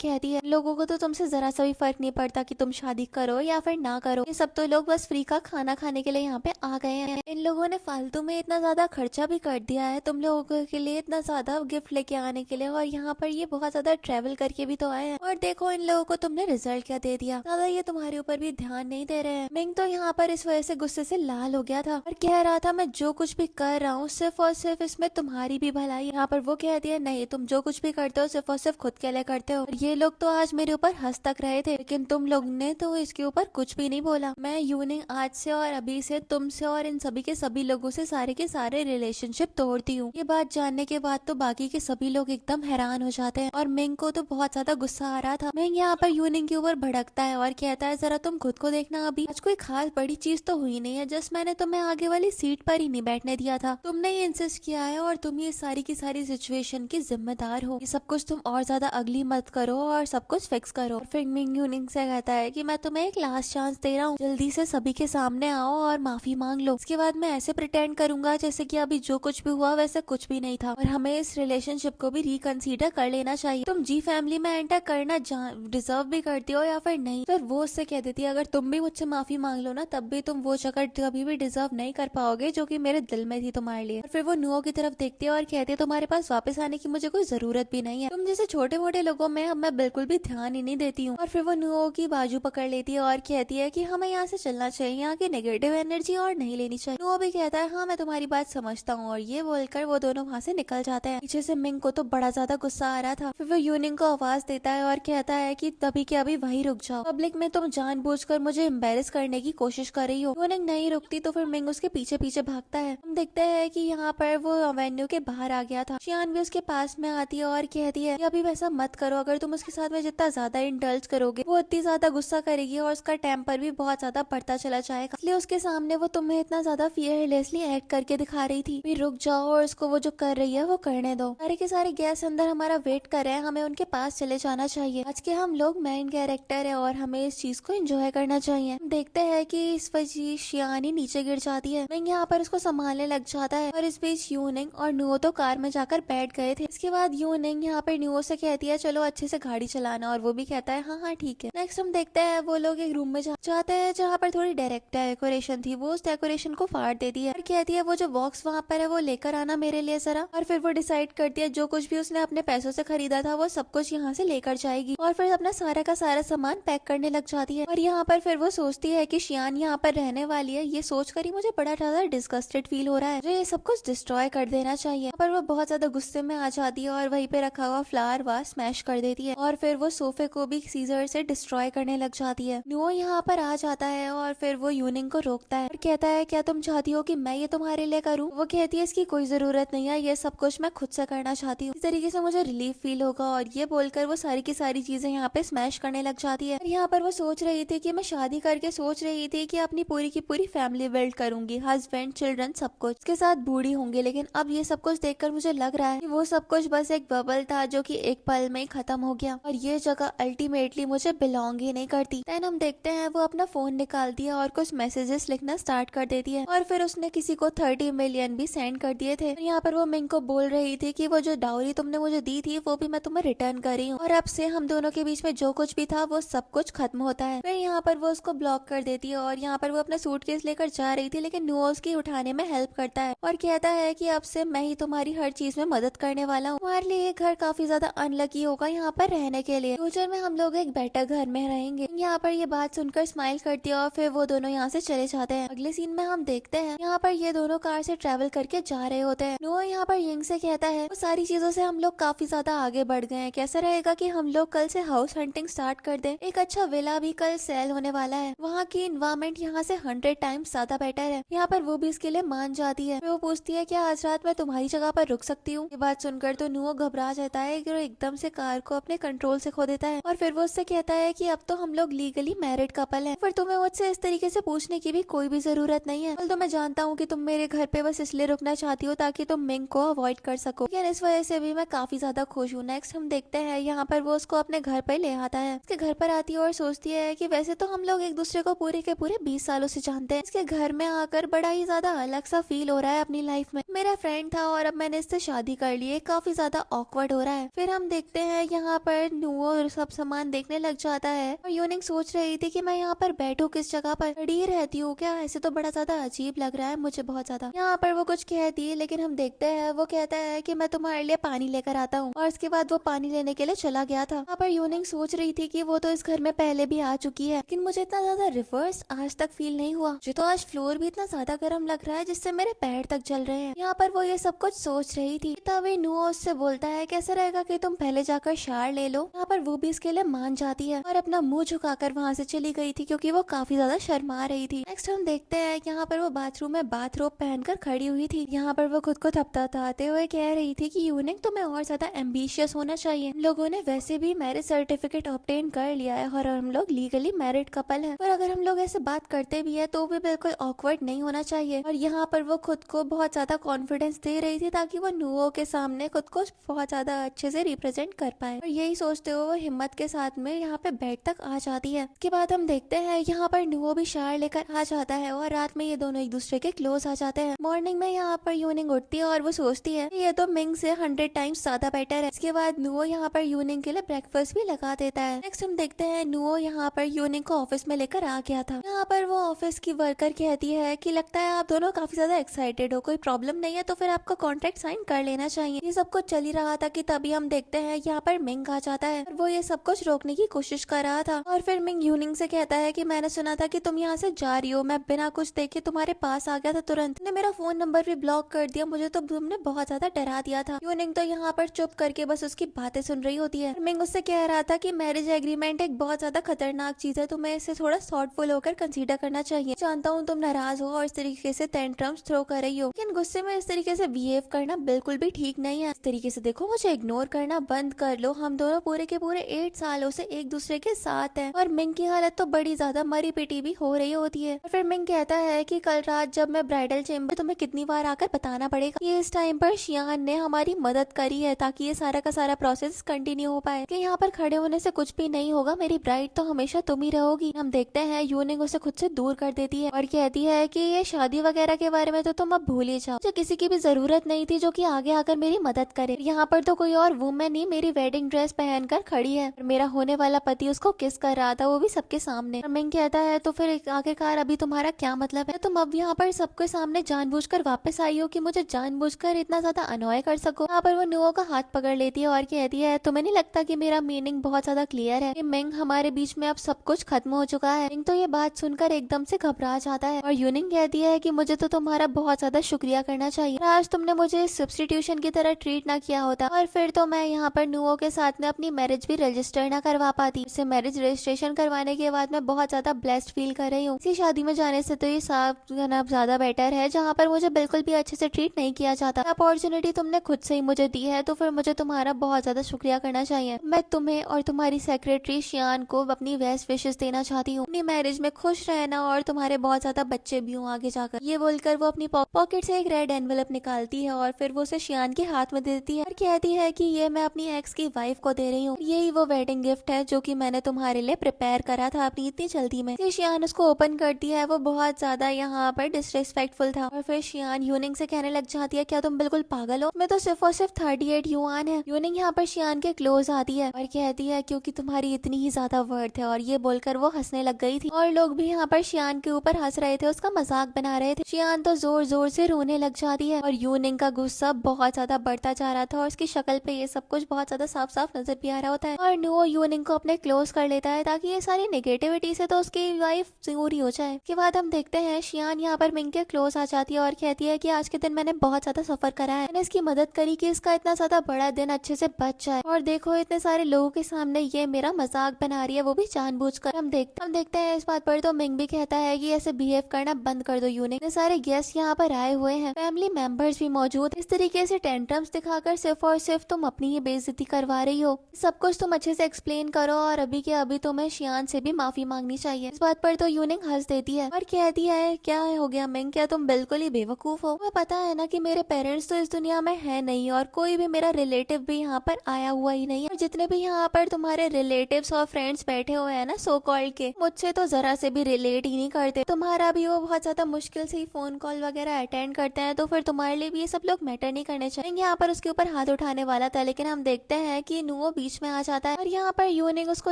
कहती है लोगों को तो तुमसे जरा सा भी फर्क नहीं पड़ता कि तुम शादी करो या फिर ना करो, ये सब तो लोग बस फ्री का खाना खाने के लिए यहाँ पे आ गए हैं। इन लोगों ने फालतू में इतना ज्यादा खर्चा भी कर दिया है तुम लोगों के लिए, इतना ज्यादा गिफ्ट लेके आने के लिए, और यहाँ पर ये बहुत ज्यादा ट्रेवल करके भी तो आए हैं। और देखो इन लोगों को तुमने रिजल्ट क्या दे दिया, ज्यादा ये तुम्हारे ऊपर भी ध्यान नहीं दे रहे हैं। मिंग तो यहाँ पर इस वजह से गुस्से से लाल हो गया था और कह रहा था मैं जो कुछ भी कर रहा हूँ सिर्फ और सिर्फ इसमें तुम्हारी भी भलाई। यहाँ पर वो कहती है नहीं, तुम जो कुछ भी करते हो सिर्फ और सिर्फ खुद के लिए करते हो। और ये लोग तो आज मेरे ऊपर हंस तक रहे थे, लेकिन तुम लोग ने तो इसके ऊपर कुछ भी नहीं बोला। मैं यूनिंग आज से और अभी से तुमसे और इन सभी के सभी लोगों से सारे के सारे रिलेशनशिप तोड़ती हूँ। ये बात जानने के बाद तो बाकी के सभी लोग एकदम हैरान हो जाते हैं और मिंग को तो बहुत ज्यादा गुस्सा आ रहा था। मिंग यहाँ पर यूनिंग के ऊपर भड़कता है और कहता है जरा तुम खुद को देखना, अभी आज कोई खास बड़ी चीज तो हुई नहीं है, जस्ट मैंने तुम्हें आगे वाली सीट पर ही नहीं बैठने दिया था, तुमने ही इंसिस्ट किया है और तुम ये सारी की सारी सिचुएशन की जिम्मेदार हो। ये सब कुछ तुम और ज्यादा अगली मत करो और सब कुछ फिक्स करो। फिर मिंग यूनिंग से कहता है कि मैं तुम्हें एक लास्ट चांस दे रहा हूँ, जल्दी से सभी के सामने आओ और माफी मांग लो। इसके बाद मैं ऐसे प्रिटेंड करूंगा जैसे कि अभी जो कुछ भी हुआ वैसे कुछ भी नहीं था और हमें इस रिलेशनशिप को भी रिकंसीडर कर लेना चाहिए। तुम जी फैमिली में एंटर करना डिजर्व भी करती हो या फिर नहीं। फिर वो उससे कह देती है अगर तुम भी मुझसे माफी मांग लो ना तब भी तुम वो जगह कभी भी डिजर्व नहीं कर पाओगे जो कि मेरे दिल में थी तुम्हारे लिए। और फिर वो नुओ की तरफ देखती है और कहती है तुम्हारे पास वापस आने की मुझे कोई जरूरत भी नहीं है, तुम जैसे छोटे मोटे लोगों में अब मैं बिल्कुल भी ध्यान ही नहीं देती हूँ। और फिर वो नुओ की बाजू पकड़ लेती है और कहती है कि हमें यहाँ से चलना चाहिए, यहाँ की नेगेटिव एनर्जी और नहीं लेनी चाहिए। नुओ भी कहता है हाँ मैं तुम्हारी बात समझता हूँ, और ये बोलकर वो दोनों वहाँ से निकल जाते हैं। पीछे से मिंग को तो बड़ा ज्यादा गुस्सा आ रहा था। फिर वो यूनिंग को आवाज देता है और कहता है कि तभी के अभी वहीं रुक जाओ, पब्लिक में तुम जानबूझकर मुझे एम्बेरस करने की कोशिश कर रही हो। यूनिंग नहीं रुकती तो फिर मिंग उसके पीछे पीछे भागता है। हम देखते हैं कि यहाँ पर वो एवेन्यू के बाहर आ गया था। शियान भी उसके पास में आती है और कहती है अभी वैसा मत करो, अगर तुम उसके साथ में जितना ज्यादा इंडल्ज करोगे वो इतनी ज्यादा गुस्सा करेगी और उसका टेम्पर भी बहुत ज्यादा बढ़ता चला जाएगा, इसलिए उसके सामने वो तुम्हें इतना ज्यादा फियरलेसली एक्ट करके दिखा रही थी। फिर रुक जाओ और उसको वो जो कर रही है वो करने दो। सारे के सारे गेस्ट अंदर हमारा वेट कर रहे हैं, हमें उनके पास चले जाना चाहिए। आज के हम लोग मेन कैरेक्टर है और हमें इस चीज को एंजॉय करना चाहिए। देखते हैं कि इस वजह शियान ही नीचे गिर जाती है। मिंग यहाँ पर उसको संभालने लग जाता है और इस बीच यूनिंग और नुओ तो कार में जाकर बैठ गए थे। इसके बाद यूनिंग यहाँ पर नुओ से कहती है चलो अच्छे से गाड़ी चलाना, और वो भी कहता है हाँ हाँ ठीक है। नेक्स्ट हम देखते हैं वो लोग एक रूम में जाते हैं जहाँ पर थोड़ी डायरेक्ट डेकोरेशन थी, वो उस डेकोरेशन को फाड़ देती है और कहती है वो जो बॉक्स वहाँ पर है वो लेकर आना मेरे लिए जरा। और फिर वो डिसाइड करती है जो कुछ भी उसने अपने पैसों से खरीदा था वो सब कुछ यहाँ से लेकर जाएगी और फिर अपना सारा का सारा सामान पैक करने लग जाती है। और यहाँ पर फिर वो सोचती है कि शियान यहाँ पर रहने वाली है, ये सोचकर ही मुझे बड़ा ज्यादा डिस्गस्टेड फील हो रहा है, मुझे ये सब कुछ डिस्ट्रॉय कर देना चाहिए। पर वो बहुत ज्यादा गुस्से में आ जाती है और वहीं पे रखा हुआ फ्लावर वास स्मैश कर देती है और फिर वो सोफे को भी सीजर से डिस्ट्रॉय करने लग जाती है। नुओ यहाँ पर आ जाता है और फिर वो यूनिंग को रोकता है और कहता है क्या तुम चाहती हो कि मैं ये तुम्हारे लिए करूँ? वो कहती है इसकी कोई जरूरत नहीं है, ये सब कुछ मैं खुद से करना चाहती हूँ, इस तरीके से मुझे रिलीफ फील होगा। और ये बोलकर वो सारी की सारी चीजें यहाँ पे स्मैश करने लग जाती है। यहाँ पर वो सोच रही थी कि मैं शादी करके सोच रही थी कि अपनी पूरी की पूरी फैमिली बिल्ड करूंगी, हस्बैंड चिल्ड्रन सब कुछ, उसके साथ बूढ़ी होंगी। लेकिन अब ये सब कुछ देखकर मुझे लग रहा है कि वो सब कुछ बस एक बबल था जो कि एक पल में ही खत्म हो गया और ये जगह अल्टीमेटली मुझे बिलोंग ही नहीं करती। देन हम देखते हैं वो अपना फोन निकालती है और कुछ मैसेजेस लिखना स्टार्ट कर देती है और फिर उसने किसी को 30 मिलियन भी सेंड कर दिए थे। यहाँ पर वो मिंग को बोल रही थी कि वो जो डाउरी तुमने मुझे दी थी वो भी मैं तुम्हें रिटर्न कर रही हूँ और अब से हम दोनों के बीच में जो कुछ भी था वो सब कुछ खत्म होता है। फिर यहाँ पर वो उसको ब्लॉक कर देती है और यहाँ पर वो अपना सूटकेस लेकर जा रही थी, लेकिन नुओ उसकी उठाने में हेल्प करता है और कहता है कि अब से मैं ही तुम्हारी हर चीज में मदद करने वाला हूँ, तुम्हारे लिए ये घर काफी ज्यादा अनलकी होगा यहाँ पर रहने के लिए, फ्यूचर में हम लोग एक बेटर घर में रहेंगे। यहाँ पर ये बात सुनकर स्माइल करती है और फिर वो दोनों यहाँ से चले जाते हैं। अगले सीन में हम देखते हैं यहाँ पर ये दोनों कार से ट्रेवल करके जा रहे होते हैं। नुओ यहाँ पर यिंग से कहता है वो सारी चीजों से हम लोग काफी ज्यादा आगे बढ़ गए हैं, कैसा रहेगा कि हम लोग कल से हाउस हंटिंग स्टार्ट कर दें, एक अच्छा विला भी कल सेल होने वाला है, वहाँ की इन्वायरमेंट यहाँ से 100 टाइम्स ज्यादा बेटर है। यहाँ पर वो भी इसके लिए मान जाती है। वो पूछती है क्या आज रात मैं तुम्हारी जगह पर रुक सकती हूँ? ये बात सुनकर तो नुओ घबरा जाता है कि वो एकदम से कार को अपने कंट्रोल से खो देता है और फिर वो उससे कहता है कि अब तो हम लोग लीगली लीगली मैरिड कपल है, पर तुम्हें मुझसे इस तरीके से पूछने की भी कोई भी जरूरत नहीं है। तो मैं जानता हूँ कि तुम मेरे घर पे बस इसलिए रुकना चाहती हो ताकि तुम मिंग को अवॉइड कर सको, लेकिन इस वजह से भी मैं काफी ज्यादा खुश हूँ। नेक्स्ट हम देखते हैं यहाँ पर वो उसको अपने घर पे ले आता है। उसके घर पर आती है और सोचती है कि वैसे तो हम लोग एक दूसरे को पूरे के पूरे 20 सालों से जानते हैं। इसके घर में आकर बड़ा ही ज्यादा अलग सा फील हो रहा है अपनी लाइफ में। मेरा फ्रेंड था और अब मैंने इससे शादी कर ली है, काफी ज्यादा ऑकवर्ड हो रहा है। फिर हम देखते हैं यहाँ पर नुओ सब सामान देखने लग जाता है और यूनिंग सोच रही थी कि मैं यहाँ पर बैठूं किस जगह पर, खड़ी रहती हूँ क्या? ऐसे तो बड़ा ज्यादा अजीब लग रहा है मुझे बहुत ज्यादा। यहाँ पर वो कुछ कहती है लेकिन हम देखते हैं वो कहता है कि मैं तुम्हारे लिए पानी लेकर आता हूँ, और उसके बाद वो पानी लेने के लिए चला गया था। यहाँ पर यूनिंग सोच रही थी कि वो तो इस घर में पहले भी आ चुकी है, लेकिन मुझे इतना ज्यादा रिवर्स आज तक फील नहीं हुआ। मुझे तो आज फ्लोर भी इतना ज्यादा गर्म लग रहा है जिससे मेरे पैर तक जल रहे हैं। यहाँ पर वो ये सब कुछ सोच रही थी तभी नुओ उससे बोलता है कैसे रहेगा कि तुम पहले जाकर शार ले लो। यहाँ पर वो भी इसके लिए मान जाती है और अपना मुंह झुकाकर वहाँ से चली गई थी क्योंकि वो काफी ज्यादा शर्मा रही थी। नेक्स्ट हम देखते हैं यहाँ पर वो बाथरूम में बाथरोब पहनकर खड़ी हुई थी। यहाँ पर वो खुद को थपथपाते हुए कह रही थी कि यूनिक तुम्हें और ज्यादा एम्बिशियस होना चाहिए। हम लोगों ने वैसे भी मैरिज सर्टिफिकेट ऑब्टेन कर लिया है और हम लोग लीगली मैरिड कपल है, और अगर हम लोग ऐसे बात करते भी है तो भी बिल्कुल ऑकवर्ड नहीं होना चाहिए। और यहाँ पर वो खुद को बहुत ज्यादा कॉन्फिडेंस दे रही थी ताकि वो नुओ के सामने खुद को बहुत ज्यादा अच्छे से रिप्रेजेंट कर पाए, और यही सोचते हुए वो हिम्मत के साथ में यहाँ पे बेड तक आ जाती है। उसके बाद हम देखते हैं यहाँ पर नुओ भी शार लेकर आ जाता है और रात में ये दोनों एक दूसरे के क्लोज आ जाते हैं। मॉर्निंग में यहाँ पर यूनिंग उठती है और वो सोचती है ये तो मिंग से 100 टाइम्स ज्यादा बेटर है। इसके बाद नुओ यहाँ पर यूनिंग के लिए ब्रेकफास्ट भी लगा देता है। नेक्स्ट हम देखते हैं नुओ यहाँ पर यूनिंग को ऑफिस में लेकर आ गया था। यहाँ पर वो ऑफिस की वर्कर कहती है कि लगता है आप दोनों काफी ज्यादा एक्साइटेड हो, कोई प्रॉब्लम नहीं है तो फिर आपका कॉन्ट्रैक्ट साइन कर लेना चाहिए। ये सब कुछ चल ही रहा था कि तभी हम देखते हैं यहाँ पर मिंग आ जाता है और वो ये सब कुछ रोकने की कोशिश कर रहा था। और फिर मिंग यूनिंग से कहता है कि मैंने सुना था कि तुम यहाँ से जा रही हो, मैं बिना कुछ देखे तुम्हारे पास आ गया था, तुरंत तुमने मेरा फोन नंबर भी ब्लॉक कर दिया, मुझे तो तुमने बहुत ज्यादा डरा दिया था। यूनिंग तो यहाँ पर चुप करके बस उसकी बातें सुन रही होती है। मिंग उससे कह रहा था कि मैरिज एग्रीमेंट एक बहुत ज्यादा खतरनाक चीज है, तुम्हें इसे थोड़ा थॉटफुल होकर कंसीडर करना चाहिए। जानता हूँ तुम नाराज हो और इस तरीके से टेंट्रम्स थ्रो कर रही हो, लेकिन गुस्से में इस तरीके से बिहेव करना बिल्कुल भी ठीक नहीं है। इस तरीके से देखो मुझे इग्नोर करना बंद कर लो, हम दोनों पूरे के पूरे 8 सालों से एक दूसरे के साथ हैं। और मिंग की हालत तो बड़ी ज्यादा मरी पिटी भी हो रही होती है। और फिर मिंग कहता है कि कल रात जब मैं ब्राइडल चेम्बर, तुम्हें कितनी बार आकर बताना पड़ेगा। ये इस टाइम पर शियान ने हमारी मदद करी है ताकि ये सारा का सारा प्रोसेस कंटिन्यू हो पाए, कि यहाँ पर खड़े होने से कुछ भी नहीं होगा, मेरी ब्राइड तो हमेशा तुम ही रहोगी। हम देखते हैं यूनिंग उसे खुद से दूर कर देती है और कहती है कि ये शादी वगैरह के बारे में तो तुम अब भूल ही जाओ, जो किसी की भी जरूरत नहीं थी जो कि आगे आकर मेरी मदद करे। यहाँ पर तो कोई और वुमेन ही मेरी वेडिंग ड्रेस पहनकर खड़ी है और मेरा होने वाला पति उसको किस कर रहा था, वो भी सबके सामने। मिंग कहता है तो फिर आखिरकार अभी तुम्हारा क्या मतलब है? तुम अब यहाँ पर सबके सामने जानबूझकर वापस आई हो कि मुझे जानबूझकर इतना ज्यादा अनॉय कर सको। यहाँ पर वो नुओ का हाथ पकड़ लेती है और कहती है तुम्हें नहीं लगता कि मेरा मीनिंग बहुत ज्यादा क्लियर है कि मिंग हमारे बीच में अब सब कुछ खत्म हो चुका है? मिंग तो ये बात सुनकर एकदम से घबरा जाता है और यूनिंग कहती है कि मुझे तो तुम्हारा बहुत ज्यादा शुक्रिया करना चाहिए, आज तुमने मुझे सब्स्टिट्यूशन की तरह ट्रीट ना किया होता और फिर तो मैं यहाँ पर नुओ के साथ में अपनी मैरिज भी रजिस्टर ना करवा पाती। इसे मैरिज रजिस्ट्रेशन करवाने के बाद मैं बहुत ज्यादा ब्लेस्ड फील कर रही हूँ। इसी शादी में जाने से तो ये साफ करना ज्यादा बेटर है जहाँ पर मुझे बिल्कुल भी अच्छे से ट्रीट नहीं किया जाता। अपॉर्चुनिटी तुमने खुद से ही मुझे दी है तो फिर मुझे तुम्हारा बहुत ज्यादा शुक्रिया करना चाहिए। मैं तुम्हें और तुम्हारी सेक्रेटरी शियान को अपनी बेस्ट विशेष देना चाहती हूँ, अपनी मैरिज में खुश रहना और तुम्हारे बहुत ज्यादा बच्चे भी हों आगे जाकर। ये बोलकर वो अपनी पॉकेट से एक रेड एनवेलप निकालती है और फिर वो उसे शियान के हाथ में देती है और कहती है कि ये मैं अपनी एक्स की वाइफ को दे रही हूँ, यही वो वेडिंग गिफ्ट है जो कि मैंने तुम्हारे लिए प्रिपेयर करा था अपनी इतनी जल्दी में। शियान उसको ओपन करती है, वो बहुत ज्यादा यहाँ पर डिसरिस्पेक्टफुल था और फिर शियान यूनिंग से कहने लग जाती है क्या तुम बिल्कुल पागल हो, मैं तो सिर्फ और सिर्फ 38 युआन है। यूनिंग यहाँ पर शियान के क्लोज आती है और कहती है क्योंकि तुम्हारी इतनी ही ज्यादा वर्थ है, और ये बोलकर वो हंसने लग गई थी और लोग भी यहाँ पर शियान के ऊपर हंस रहे थे, उसका मजाक बना रहे थे। शियान तो जोर जोर से रोने लग जाती है और यूनिंग का गुस्सा बहुत ज्यादा बढ़ता जा रहा था और उसकी शक्ल पे ये सब कुछ बहुत ज्यादा साफ साफ नजर भी आ रहा होता है और नुओ यूनिंग को अपने क्लोज कर लेता है ताकि ये सारी नेगेटिविटी से तो उसकी लाइफ पूरी हो जाए। के बाद हम देखते हैं शियान यहाँ पर मिंग के क्लोज आ जाती है और कहती है कि आज के दिन मैंने बहुत ज्यादा सफर करा है, मैंने इसकी मदद करी कि इसका इतना ज्यादा बड़ा दिन अच्छे से बच जाए, और देखो इतने सारे लोगों के सामने ये मेरा मजाक बना रही है, वो भी जानबूझकर। हम देखते हैं इस बात पर तो मिंग भी कहता है कि ऐसे बिहेव करना बंद कर दो यूनिंग, इतने सारे गेस्ट यहाँ पर आए हुए हैं, फैमिली मेंबर्स भी मौजूद, इस तरीके से टेंट्रम्स दिखाकर सिर्फ और सिर्फ तुम अपनी ही बेइज्जती करवा रही हो। सब कुछ तुम अच्छे से एक्सप्लेन करो और अभी के अभी तुम्हें शियान शियान से भी माफी मांगनी चाहिए। इस बात पर तो यूनिंग हंस देती है और कहती है क्या हो गया मिंग, क्या तुम बिल्कुल ही बेवकूफ हो? तुम्हें पता है ना कि मेरे पेरेंट्स तो इस दुनिया में है नहीं और कोई भी मेरा रिलेटिव भी यहाँ पर आया हुआ ही नहीं है। और जितने भी यहाँ पर तुम्हारे रिलेटिव्स और फ्रेंड्स बैठे हुए हैं ना सो कॉल्ड के, मुझसे तो जरा से भी रिलेट ही नहीं करते। तुम्हारा भी वो बहुत ज्यादा मुश्किल से ही फोन कॉल वगैरह अटेंड करते हैं, तो फिर तुम्हारे लिए भी ये सब लोग मैटर नहीं करने चाहिए। यहाँ पर उसके ऊपर हाथ उठाने वाला था, लेकिन हम देखते हैं कि नुओ बीच में आ जाता है और यहाँ पर यूनिंग उसको